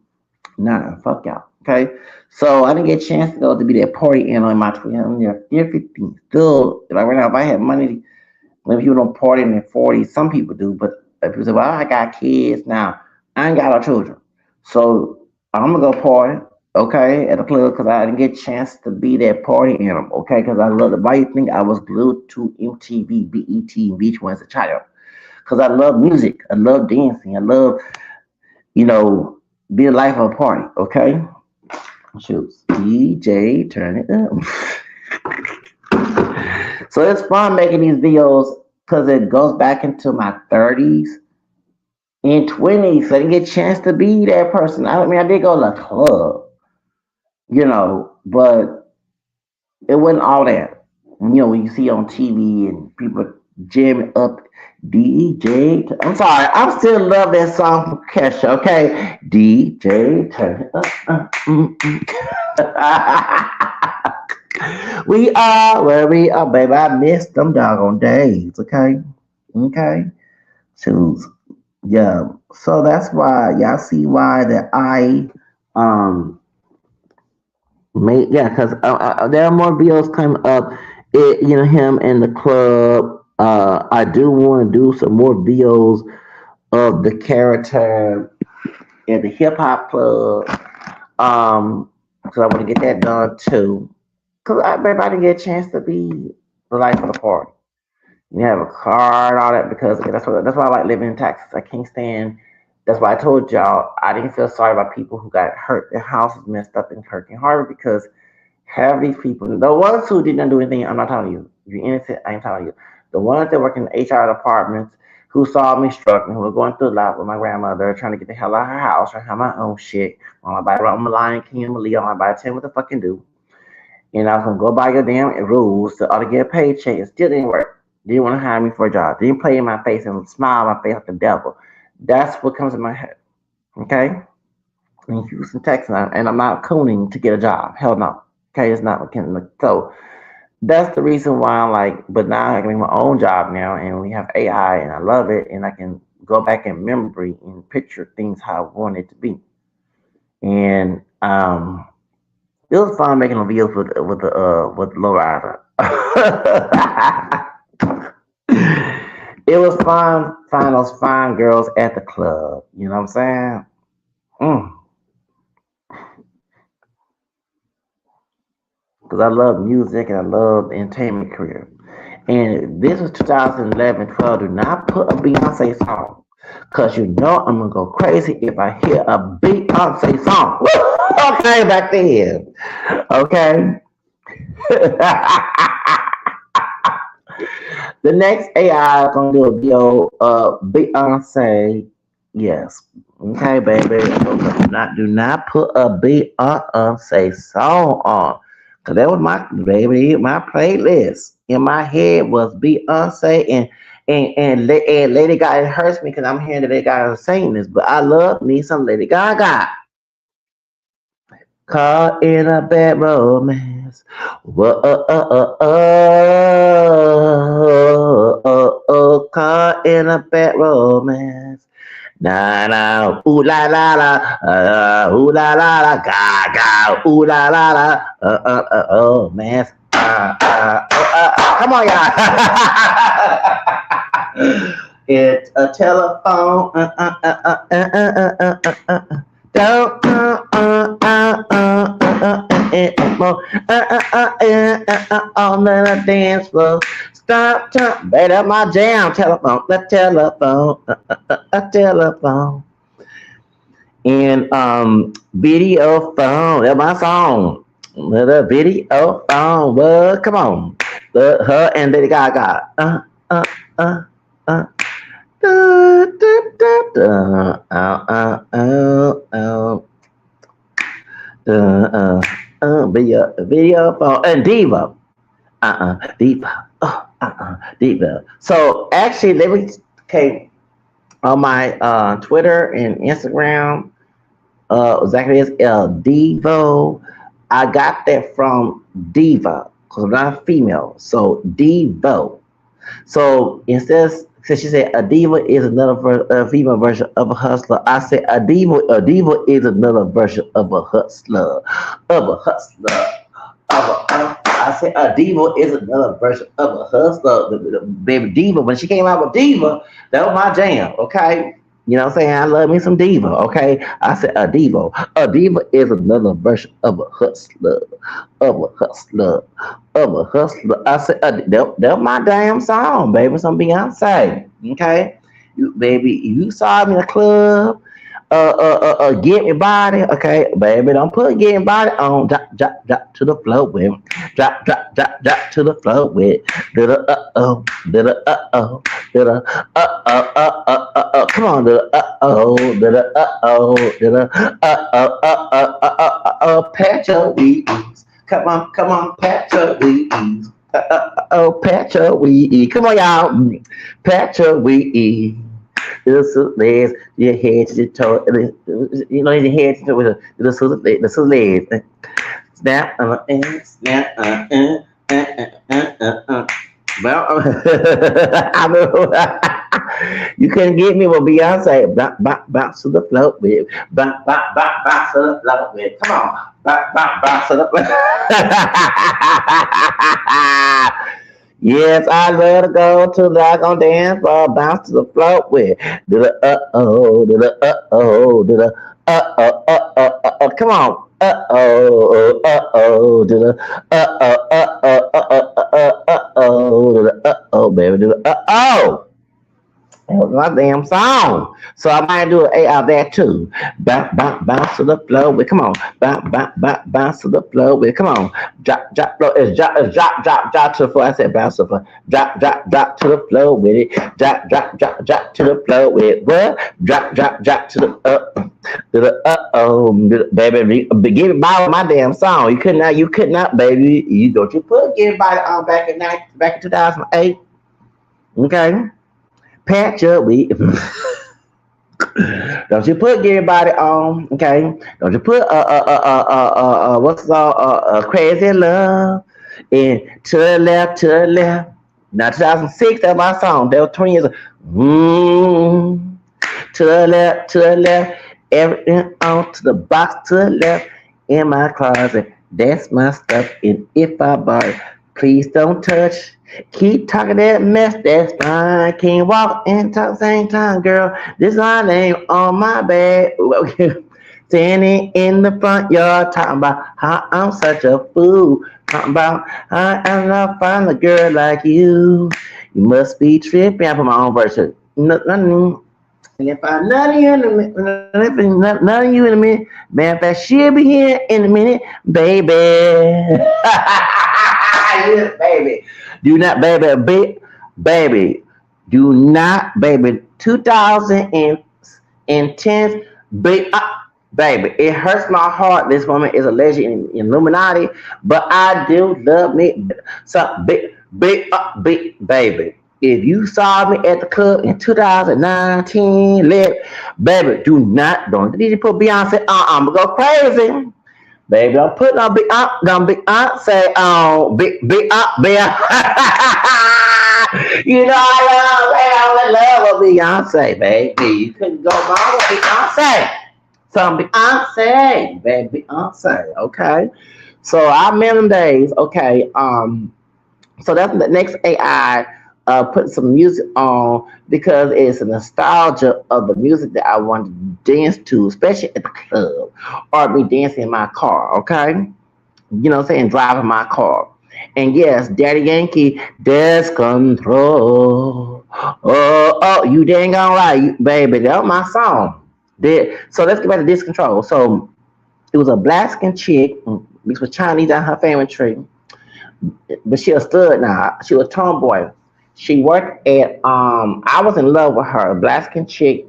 A: Nah, fuck y'all. Okay. So I didn't get a chance to go to be that party in on my 15. Still, like right now, if I had money, when people don't party in their 40s, some people do, but if you say, well, I got kids now, I ain't got no children. So I'm gonna go party, okay, at the club because I didn't get a chance to be that party animal, okay, because I love the why you think I was glued to MTV, BET, and Beach One as a child. Because I love music, I love dancing, I love, you know, be the life of a party, okay? Shoot, DJ, turn it up. So it's fun making these videos because it goes back into my 30s and 20s. So I didn't get a chance to be that person. I mean, I did go to the club, but it wasn't all that. When you see on TV and people jamming up DJ. I'm sorry, I still love that song from Kesha, okay? DJ, turn it up. We are where we are, baby. I miss them doggone days, okay? Okay? Choose. Yeah. So that's why y'all see why that I made yeah, because there are more videos coming up. Him in the club. I do want to do some more videos of the character in the hip hop club. Because I want to get that done too. Because I didn't get a chance to be the life of the party. You have a car and all that because that's why I like living in Texas. I can't stand. That's why I told y'all I didn't feel sorry about people who got hurt. Their houses messed up in Hurricane Harbor because half these people, the ones who didn't do anything, I'm not telling you. You're innocent. I ain't telling you. The ones that work in the HR departments who saw me struggling, who were going through a lot with my grandmother, trying to get the hell out of her house, trying to have my own shit. I'm about to run my Lion King and Leo. I'm about to tell you what to fucking do. And I was gonna go by your damn rules to ought to get a paycheck. It still didn't work. Didn't want to hire me for a job. Didn't play in my face and smile in my face like the devil. That's what comes in my head. Okay? In Houston, Texas, and I'm not cooning to get a job. Hell no. Okay, it's not what can so that's the reason why I'm like, but now I can make my own job now and we have AI and I love it and I can go back in memory and picture things how I want it to be. And it was fun making the videos with Lowrider. It was fun finding those fine girls at the club. You know what I'm saying? Mm. Because I love music and I love the entertainment career. And this was 2011, 12. Do not put a Beyonce song. Because you know I'm going to go crazy if I hear a Beyonce song. Okay, back then. Okay. The next AI is gonna do a video of Beyonce. Yes. Okay, baby. Do not put a Beyonce song on. Cause that was my playlist. In my head was Beyonce and Lady Gaga. It hurts me because I'm hearing that Lady Gaga is saying this, but I love me some Lady Gaga. Caught in a bad romance. Whoa, caught in a bad romance. Na na, ooh la la la, ooh la la la, gaga, ooh la la la, oh man, come on, y'all. It's a telephone, don't anymore. On the dance floor. Stop, baby, that's my jam. Telephone, the telephone, a telephone. And video phone. That's my song. The video phone. Well, come on. Her and Lady Gaga. Uh. Da, da, da, da, video phone and Diva. Diva. Diva. So actually, let me okay on my Twitter and Instagram. Exactly is El Devo. I got that from Diva because I'm female. So Devo. So instead, since she said a diva is another a female version of a hustler, I said a diva is another version of a hustler. I said a diva is another version of a hustler. The baby diva, when she came out with diva, that was my jam. Okay, you know what I'm saying? I love me some diva. Okay, I said a diva. A diva is another version of a hustler, of a hustler, of a hustler. I said that my damn song, baby. Some Beyonce. Okay, you baby, you saw me in the club get me body, okay, baby. Don't put get me body on. Drop to the floor with. Drop to the floor with. Do the do the do the Come on, do the do the do the pat your wings. Come on, pat your wings. Pat your wings. Come on, y'all, pat your wings. Little legs, your head to your toe, you know, your head to with the legs. Snap, snap, Well, I mean, you couldn't get me with Beyonce. Bounce to the float with, bounce to the float with. Come on, bounce to the float. Yes, I love to go to the on dance floor, bounce to the floor with. Do the do the do the come on. Do the do the baby, do the That was my damn song. So I might do an A out there too. Bounce to the flow with, come on. Bounce to the flow with, come on. Drop, flow. Drop to the floor. I said bounce to the floor. Drop to the flow with it. Drop to the flow with it. What? Drop to the baby. Give it by my damn song. You could not, baby. You don't you put get by on back in 2008. Okay. Patch up, we don't you put everybody on, okay? Don't you put what's called crazy love and to the left. Now 2006, that's my song. That was 20 years ago. To the left, everything on to the box to the left in my closet. That's my stuff. And if I buy it, please don't touch. Keep talking that mess, that's fine. Can't walk and talk same time, girl. This my name on my bed. Standing in the front yard, talking about how I'm such a fool. Talking about how I'm not find a girl like you. You must be tripping. I put my own version. Nothing. And if I none of you in a minute, none of you in a minute, man, if she'll be here in a minute, baby. Yes, baby. Do not, baby. Do not, baby. 2010, baby. It hurts my heart. This woman is a legend in Illuminati, but I do love me. So, baby. If you saw me at the club in 2019, don't need to put Beyonce. I'm gonna go crazy. Baby, don't put no Beyonce on. Big up, You know I love Beyonce, baby. You couldn't go wrong with Beyonce. Some Beyonce, baby, Beyonce. Okay, so I remember them days. Okay, so that's the next AI. Put some music on because it's a nostalgia of the music that I want to dance to, especially at the club or be dancing in my car. Okay, you know what I'm saying, driving my car. And yes, Daddy Yankee, there's control. You dang on right, baby. That was my song. So let's get back to this control. So it was a black skin chick mixed with Chinese on her family tree, but she a stud now. She was a tomboy. She worked at I was in love with her, a black skin chick,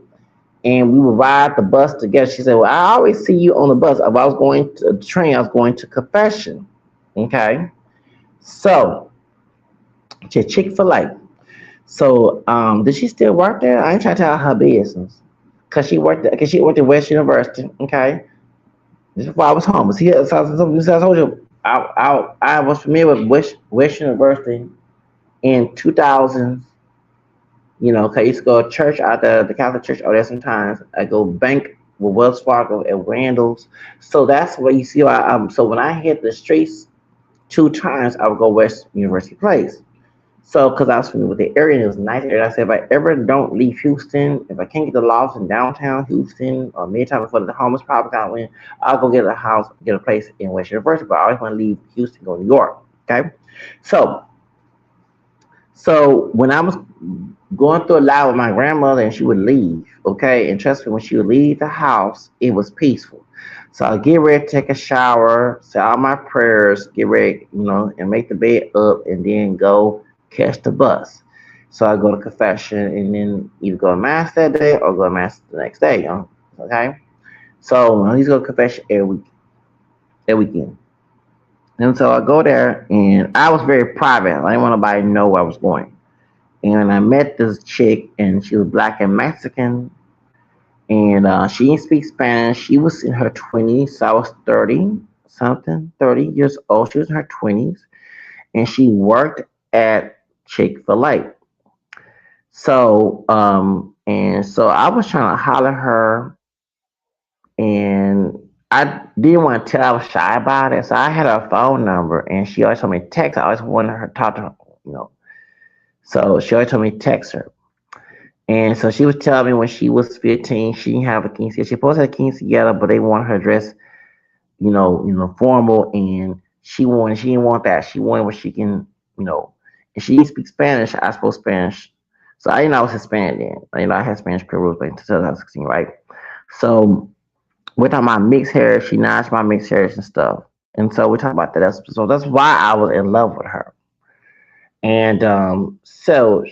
A: and we would ride the bus together. She said, "Well, I always see you on the bus. If I was going to the train, I was going to confession." Okay, so to Chick Fil A. So, did she still work there? I ain't trying to tell her business, cause she worked at West University. Okay, this is why I was homeless. I told you, I was familiar with West University in 2000s. You know, 'cause I used to go to church out there, the Catholic church out there sometimes. I go bank with Wells Fargo at Randall's. So that's what you see. So when I hit the streets 2 times, I would go West University Place. So, because I was familiar with the area and it was a nice area, I said, if I ever don't leave Houston, if I can't get the loft in downtown Houston or midtown before the homeless problem got in, I'll go get a house, get a place in West University. But I always want to leave Houston, go to New York. Okay. So, so when I was going through a lot with my grandmother and she would leave, okay, and trust me, when she would leave the house, it was peaceful. So I get ready to take a shower, say all my prayers, get ready, and make the bed up, and then go catch the bus. So I go to confession, and then either go to mass that day or go to mass the next day. Okay. So I used to go to confession every weekend. And so I go there, and I was very private. I didn't want nobody to know where I was going. And I met this chick, and she was black and Mexican, and she didn't speak Spanish. She was in her 20s. So I was 30 something, 30 years old. She was in her 20s, and she worked at Chick Fil A. So I was trying to holler at her, and I didn't want to tell. I was shy about it, so I had her phone number, and she always told me to text. I always wanted her to talk to her, you know. So she always told me to text her. And so she was telling me when she was 15, she didn't have a quinceañera. She supposed to have a quinceañera, but they wanted her dress, formal, and she didn't want that. She wanted what she can, you know, and she didn't speak Spanish. I spoke Spanish, so I didn't know I was Hispanic then. I had Spanish privilege in 2016, right? So we're talking about mixed hair. She notched my mixed hairs and stuff, and so we're talking about that. So that's why I was in love with her. And so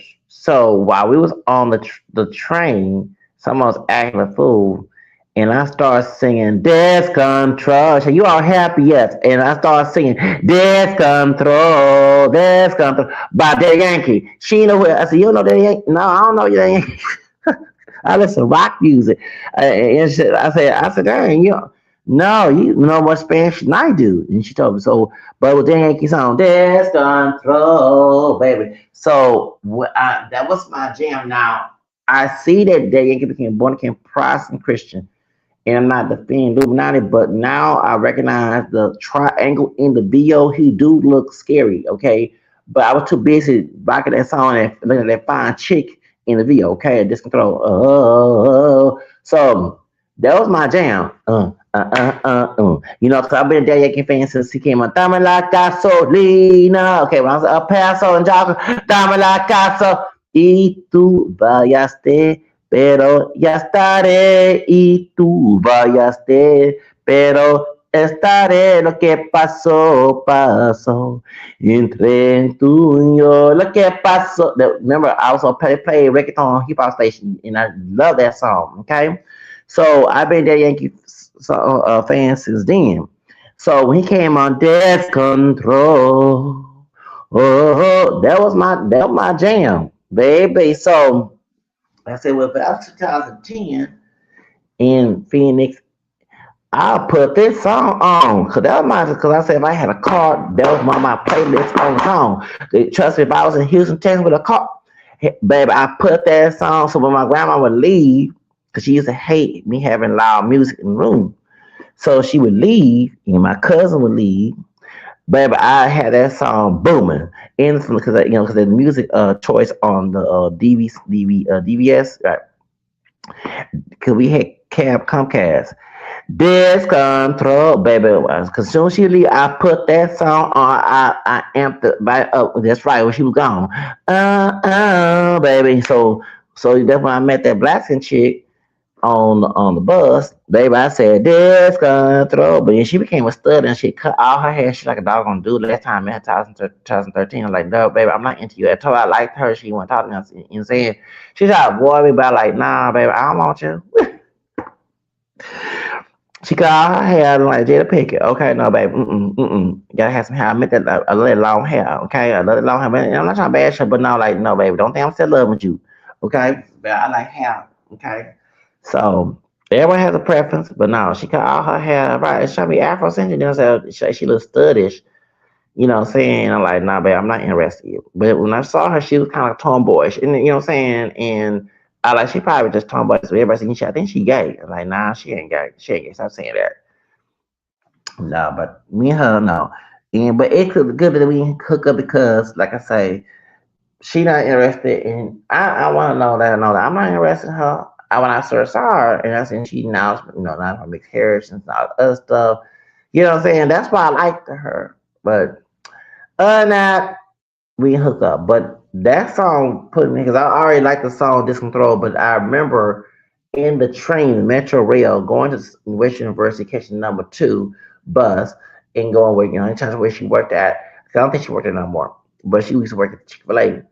A: while we was on the train, someone was acting a fool, and I started singing "Descontrol." So you all happy? Yes. And I started singing "Descontrol, Descontrol" by Daddy Yankee. She know what I said. You know Daddy Yankee? No, I don't know Daddy Yankee. I listen to rock music. I said, dang, no, you know what Spanish than I do. And she told me, so, but with the Yankee song, there's control, baby. So that was my jam. Now, I see that the Yankee became born again Protestant Christian. And I'm not defending Illuminati, but now I recognize the triangle in the video. He do look scary, okay? But I was too busy rocking that song and looking at that fine chick in the video, okay? This control. So that was my jam. Because I've been a Daddy Yankee fan since he came on. Dame la gasolina. Okay, when I was at El Paso and Jocko, dame la gaso. Y tú vayaste, pero ya estaré. Y tú vayaste, pero estaré. Lo que pasó, pasó. Entre tú y yo, lo que pasó. Remember, I was on play reggaeton hip hop station, and I love that song. Okay, so I've been that Yankee fan since then. So when he came on Death Control, that was my jam, baby. So I said, well, if that was 2010 in Phoenix, I'll put this song on. Cause I said if I had a car, that was my playlist on the song. Trust me, if I was in Houston, Texas with a car, baby, I put that song so when my grandma would leave, because she used to hate me having loud music in the room. So she would leave, and my cousin would leave. Baby, I had that song booming instantly because the music choice on the DVS, right? Because we had Cab Comcast. This control, baby. Because soon as she leave, I put that song on. I amped it right up. That's right, when she was gone. Baby. So that's when I met that Black skin chick. on the bus, baby, I said, this control. But then she became a stud and she cut all her hair. She like a doggone dude. Last time in 2013, I'm like, no, baby, I'm not into you. I told her I liked her. She went talking to me and saying, she tried to avoid me, but I'm like, nah, baby, I don't want you. She cut all her hair like Jada Pinkett. Okay, no, baby, You gotta have some hair. I meant that a little long hair. Okay, a little long hair. But I'm not trying to bash her, but no, like, no, baby, don't think I'm still loving you. Okay, but I like hair. Okay. So everyone has a preference, but no, she cut all her hair right. It's trying to be Afrocentric. You know, so she looks studdish. You know what I'm saying? I'm like, nah, babe, I'm not interested in you. But when I saw her, she was kind of tomboyish. And you know what I'm saying? And I like, she probably just tomboy. So everybody saying, I think she gay. I'm like, nah, she ain't gay. She ain't gay. Stop saying that. No, but me and her, no. And but it could good that we hook up because, like I say, she not interested in. I want to know that. I know that I'm not interested in her. When I first saw her, and I seen she now, not from mixed heritage and all the other stuff. You know what I'm saying? That's why I liked her. But other than that, we hook up. But that song put me because I already like the song Discontrol. But I remember in the train, Metro Rail, going to West University, catching number 2 bus, and going where anytime where she worked at. 'Cause I don't think she worked there no more. But she used to work at Chick-fil-A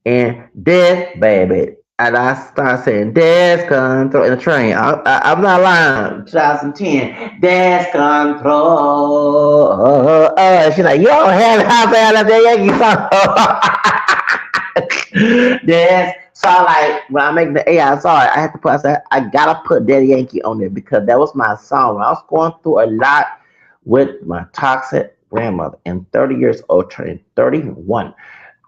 A: and this baby. And I start saying, Death Control in the train. I'm not lying. 2010, Death Control. She's like, you don't have it how bad of that Yankee song. So I like, when I make the AI song, I had to put, I said, I gotta put Daddy Yankee on there because that was my song. When I was going through a lot with my toxic grandmother and 30 years old, turning 31.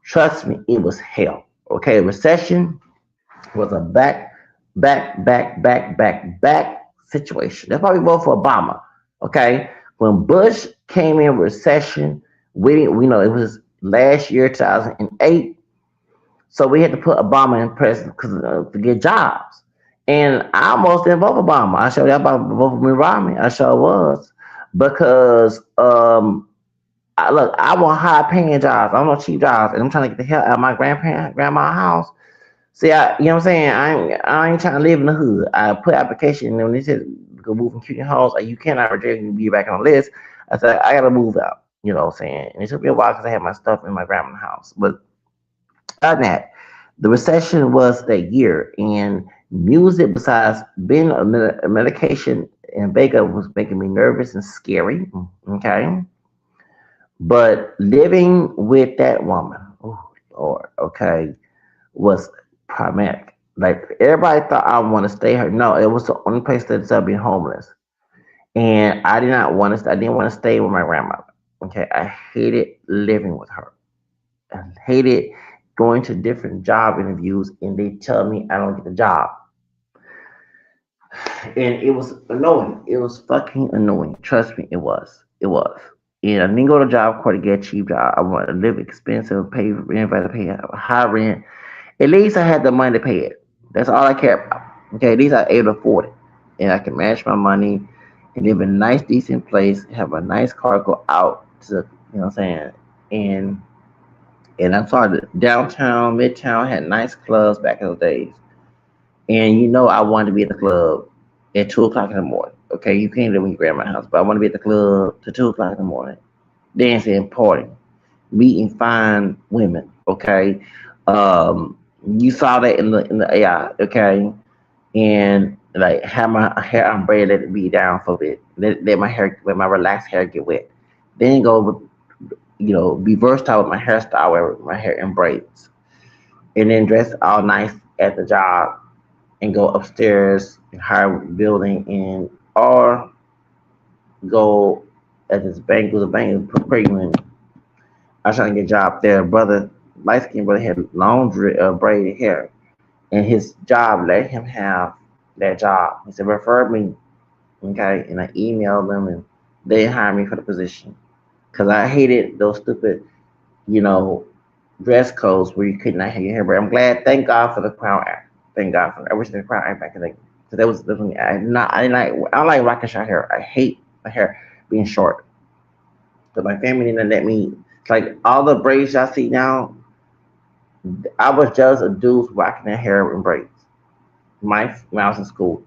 A: Trust me, it was hell. Okay, recession was a back situation. That's why we voted for Obama. Okay, when Bush came in recession, we know it was last year, 2008. So we had to put Obama in president because to get jobs. And I almost didn't vote for Obama. I showed you about vote for me Romney. I sure was because look, I want high paying jobs. I don't want cheap jobs, and I'm trying to get the hell out of my grandma house. See, you know what I'm saying? I ain't trying to live in the hood. I put application and when they said go move from Cuban homes, you cannot reject and be back on the list. I said I gotta move out. You know what I'm saying? And it took me a while because I had my stuff in my grandma's house. But other than that, the recession was that year, and music, besides being a medication and Vega, was making me nervous and scary. Okay, but living with that woman, oh Lord, okay, was problematic. Like everybody thought I want to stay here. No, it was the only place that I'd be homeless, and I did not want to. I didn't want to stay with my grandmother. Okay, I hated living with her. I hated going to different job interviews, and they tell me I don't get the job, and it was annoying. It was fucking annoying. Trust me, it was. It was. And I didn't go to job court to get a cheap job. I wanted to live expensive, pay rent, to pay a high rent. At least I had the money to pay it. That's all I care about. Okay, at least I able to afford it. And I can manage my money and live in a nice, decent place, have a nice car, go out to, you know what I'm saying? And I'm sorry, downtown, midtown had nice clubs back in those days. And I wanted to be at the club at 2 o'clock in the morning. Okay, you can't live in your grandma's house, but I want to be at the club to 2 o'clock in the morning, dancing and partying, meeting fine women. Okay, um, you saw that in the AI. Okay, and like have my hair unbraided, let it be down for a bit, let my hair, let my relaxed hair get wet, then go with, be versatile with my hairstyle, wear my hair in braids, and then dress all nice at the job and go upstairs in higher building and or go at this bank with a bank premium. I was trying to get a job there. Brother, light skinned brother had long braided hair, and his job let him have that job. He said, refer me, okay? And I emailed them, and they hired me for the position because I hated those stupid, you know, dress codes where you could not have your hair braided. I'm glad, thank God for the Crown Act. Thank God for it. I wish the Crown Act back in the day. So that was definitely I don't like rocking short hair. I hate my hair being short. But my family didn't let me. It's like all the braids y'all see now. I was jealous of dudes rocking their hair in braids. When I was in school.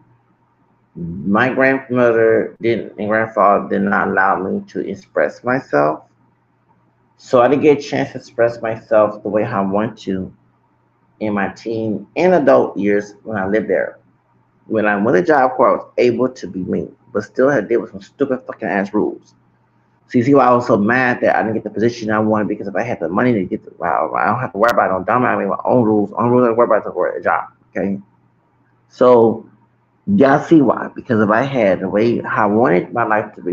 A: My grandmother didn't and grandfather did not allow me to express myself. So I didn't get a chance to express myself the way I want to in my teen and adult years when I lived there. When I went to Job Corps, I was able to be me, but still had to deal with some stupid fucking ass rules. So you see why I was so mad that I didn't get the position I wanted because if I had the money to get the wow, I don't have to worry about no dumb. I made my own rules I worry about to work a job. Okay. So y'all see why. Because if I had the way I wanted my life would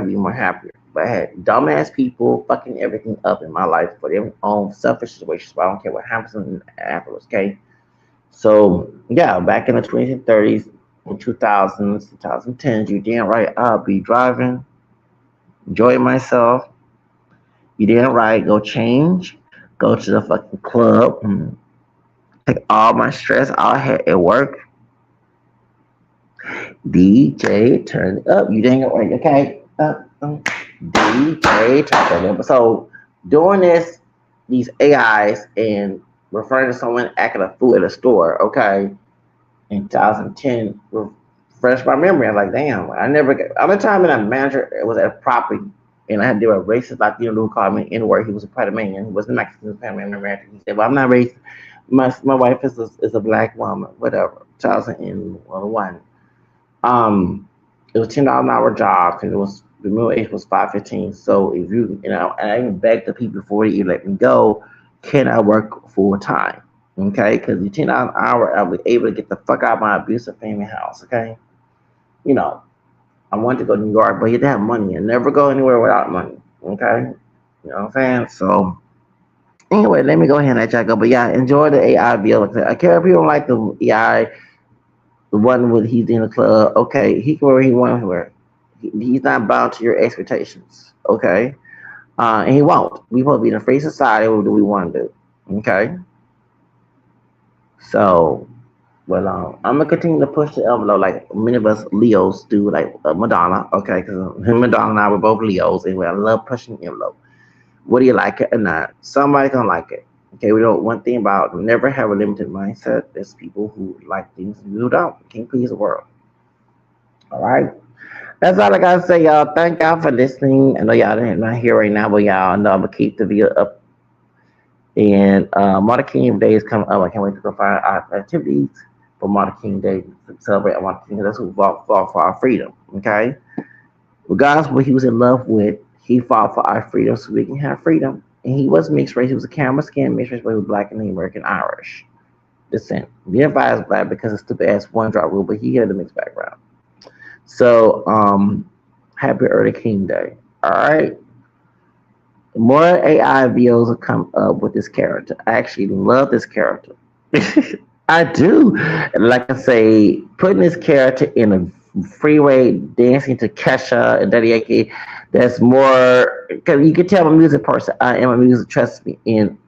A: be more happier. But I had dumbass people fucking everything up in my life for their own selfish situations. But I don't care what happens afterwards, okay? So yeah, back in the 20s and 30s, in 2000s, 2010s, you damn right I'll be driving, enjoying myself. You damn right, go change, go to the fucking club, take all my stress I had at work. DJ, turn it up. You damn right, okay? DJ, turn it up. So doing these AIs and referring to someone acting a fool at a store, okay, in 2010 refreshed my memory. I'm like, damn, I never got, other time that a manager was at a property and I had to do a racist Latino dude called me N word. He was a Panamanian. He wasn't Mexican, he was Panamanian. He said, well, I'm not racist. My wife is a black woman, whatever. 2001. It was $10 an hour job and it was the minimum age was 5:15. So if and I even begged the people before you let me go, can I work full time? Okay, because the $10 an hour, I was able to get the fuck out of my abusive family house. Okay, you know, I wanted to go to New York, but you had to have money and never go anywhere without money. Okay, you know what I'm saying? So anyway, let me go ahead and let y'all go. But yeah, enjoy the AI bill. I care if you don't like the AI, the one with he's in the club. Okay, he can wear what he wants to wear. He's not bound to your expectations. Okay, and he won't. We supposed to be in a free society. What do we want to do? Okay, so well, I'm gonna continue to push the envelope like many of us Leos do, like Madonna. Okay, because Madonna and I were both Leos, and I love pushing the envelope. Whether you like it or not, somebody gonna like it. Okay, we don't. One thing about never have a limited mindset. There's people who like things and you don't. You can't please the world. All right. That's all I gotta say, y'all. Thank y'all for listening. I know y'all not here right now, but y'all know I'm gonna keep the video up. And Martin King Day is coming up. I can't wait to go find our activities for Martin King Day to celebrate Martin King. That's who fought for our freedom. Okay, regardless of what he was in love with, he fought for our freedom so we can have freedom. And he was mixed race. He was a camera skin mixed race, but he was black and American Irish descent. He identifies as black because of stupid ass one drop rule, but he had a mixed background. So, happy early King Day. All right. More AI videos will come up with this character. I actually love this character. I do. Like I say, putting this character in a freeway dancing to Kesha and Daddy Yankee, that's more because you can tell I'm a music person. I am a music, trust me. And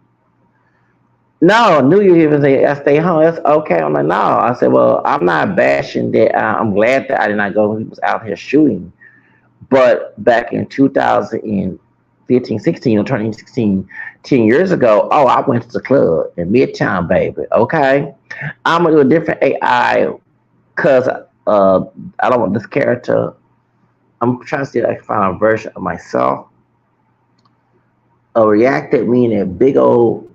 A: no, New Year even say I stay home. That's okay. I'm like, no. I said, well, I'm not bashing that. I'm glad that I did not go when he was out here shooting. But back in 2015, 16, or 2016, 10 years ago, oh, I went to the club in Midtown, baby. Okay. I'm going to do a different AI because I don't want this character. I'm trying to see if I can find a version of myself. A reacted me in a big old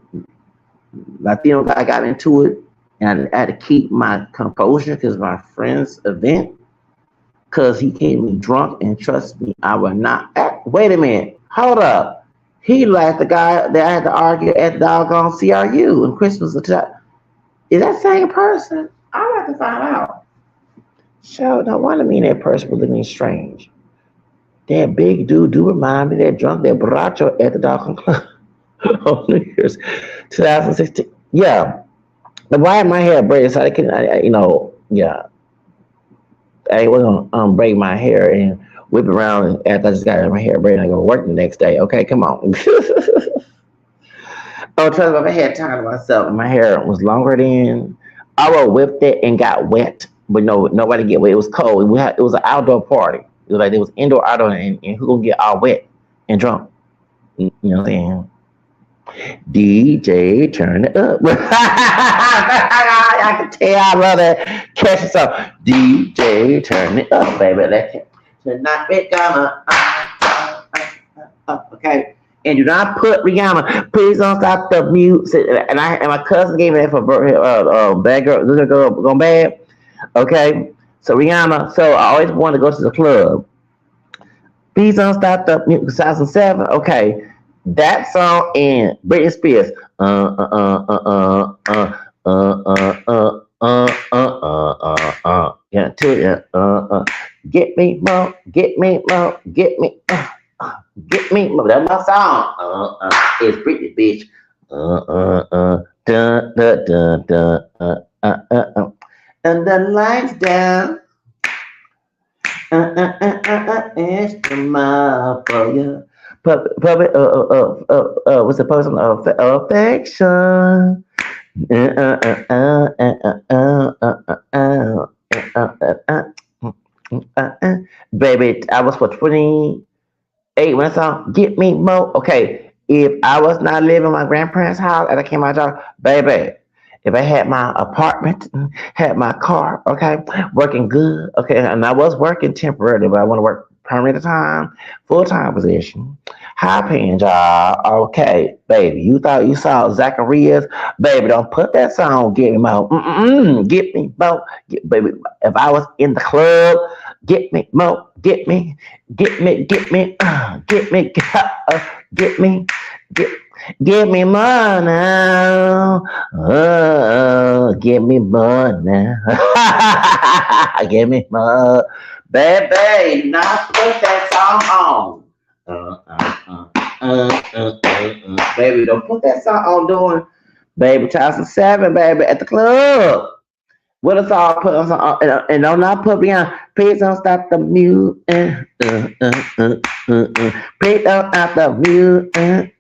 A: Latino guy got into it. And I had to keep my composure because my friend's event because he came me drunk and trust me, I will not act. Wait a minute, hold up. He like the guy that I had to argue at the doggone CRU and Christmas. Is that same person? I have to find out. So no wonder me and that person was looking strange. That big dude do remind me that drunk that borracho at the doggone club on New Year's 2016. Yeah, but why am I hair braided? So I can, yeah. I wasn't gonna braid my hair and whip around and after I just got my hair braided and I go to work the next day. Okay, come on. Oh, trust me, if I had time to myself and my hair was longer then, I would whipped it and got wet. But no, nobody get wet. It was cold. It was an outdoor party. It was like it was indoor, outdoor, and who gonna get all wet and drunk? You know what I'm saying? DJ, turn it up. can tell I love that catchy song. DJ, turn it up, baby. Let's tonight we gonna okay. And do not put Rihanna. Please don't stop the music. And my cousin gave me that for bad girl, little girl gone bad. Okay. So Rihanna. So I always wanted to go to the club. Please don't stop the music. 2007. Okay. That song and Britney Spears. Yeah, to it. Get me more, get me more, get me. Get me, that's my song. It's Britney, bitch. Dun, dun, dun, dun, and the lights down. It's the mile for you. Puppet, what's the person of affection? Baby, I was for 28 when I saw Get Me Mo. Okay, if I was not living in my grandparents' house and I came out, y'all, baby, if I had my apartment, had my car, okay, working good, okay, and I was working temporarily, but I want to work permanent time, full time position, high paying job, okay, baby. You thought you saw Zacharias, baby? Don't put that song. Get me mo, get me mo, baby. If I was in the club, get me mo, get me, get me, get me, get me, get me, get. Give me more now. Oh, give me more now. Give me more. Baby, not put that song on. Baby, don't put that song on doing Baby 2007, baby, at the club. What is all put on and don't not put me on. Please don't stop the music. Please don't stop the music.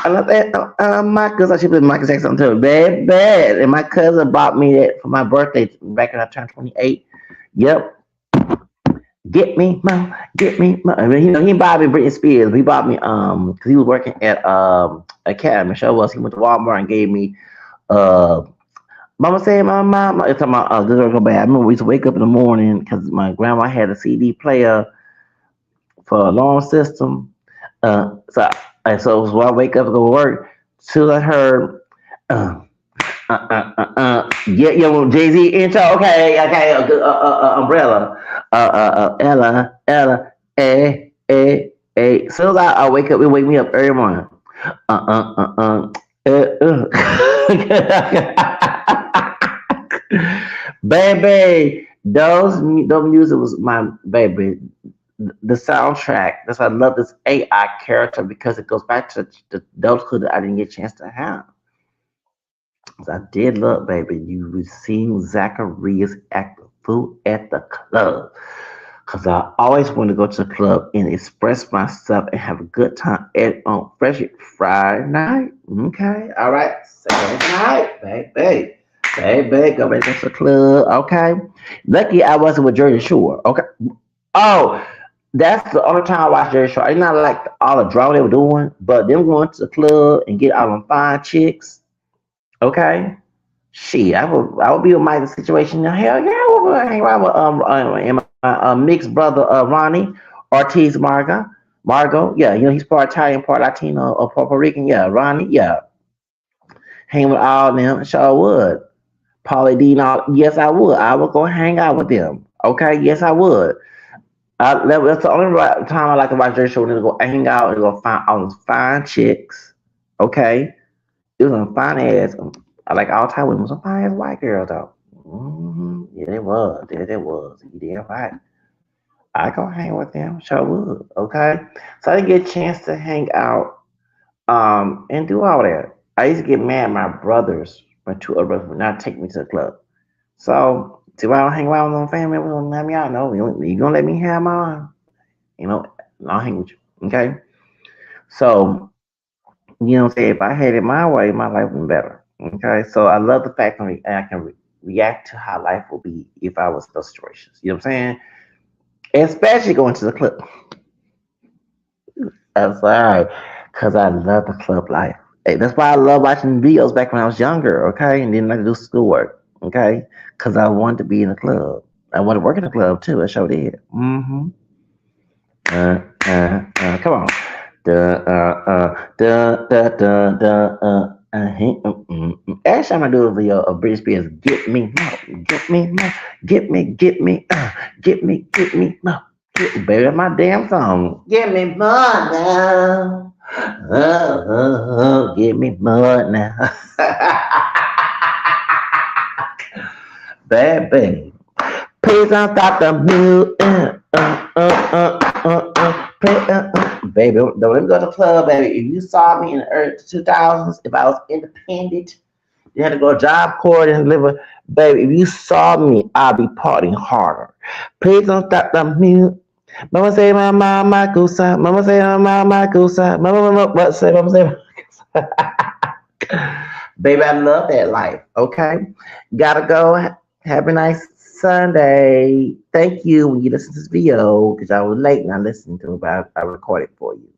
A: I love that. My cousin, she played Michael Jackson too. Bad, bad. And my cousin bought me that for my birthday back when I turned 28. Yep. Get me, mom. Get me, mom. I mean, he bought me Britney Spears. He bought me, because he was working at Academy. Show was he went to Walmart and gave me, uh, Mama said, my mom, it's talking about Good Girl Go Bad. I remember we used to wake up in the morning because my grandma had a CD player for a long system. So when I wake up to go to work, soon as I heard, yeah, Jay Z intro, okay, umbrella, Ella, Soon as I wake up, it wake me up every morning. Baby, those music was my baby. The soundtrack. That's why I love this AI character because it goes back to the adulthood that I didn't get a chance to have. So I did love, baby. You was seeing Zacharias act the fool at the club. Cause I always want to go to the club and express myself and have a good time on Fresh Friday night. Okay, all right, Saturday night, baby. Baby, go back to the club. Okay, lucky I wasn't with Jersey Shore. Okay, oh, that's the only time I watched Jersey Shore. I did not like all the drama they were doing, but them going to the club and get all them fine chicks. Okay, shit, I would be with my situation. Hell yeah, I would hang around with and my mixed brother Ronnie Ortiz Margo. Yeah, he's part Italian, part Latino, or Puerto Rican. Yeah, Ronnie. Yeah, hang with all of them. Sure would. Paulie Dean. Yes, I would. I would go hang out with them. Okay, yes, I would. That's the only time I like to watch Jersey Shore. To go hang out and go find all those fine chicks. Okay, it was a fine ass. I like all time women. Some fine ass white girl though. Yeah, it was. Yeah, it was. You damn right. I go hang with them. Sure would. Okay, so I didn't get a chance to hang out and do all that. I used to get mad at my brothers, my two other brothers, would not take me to the club. So, see, why I don't hang around with no family members, don't let me out. No, you gonna let me have mine. You know, I'll hang with you. Okay? So, what I'm saying? If I had it my way, my life would be better. Okay? So, I love the fact that I can react to how life will be if I was in those situations. You know what I'm saying? Especially going to the club. That's right. Because I love the club life. Hey, that's why I love watching videos back when I was younger. Okay? And then I do schoolwork. Okay, because I wanted to be in the club. I want to work in the club too. I sure did. Come on. Every time I do a video of British Spears, get me more, get me more, get me more. Baby, that's my damn song. Give me more now. Give me more now. Baby. Please don't stop the music. Baby, don't let me go to the club, baby. If you saw me in the early 2000s, if I was independent, you had to go to job court and live a baby. If you saw me, I'll be partying harder. Please don't stop the music. Mama say my mama goose. Mama say my mama goose. Mama what say mama say baby, I love that life. Okay. Gotta go. Have a nice Sunday. Thank you when you listen to this video because I was late and I listened to it, but I recorded for you.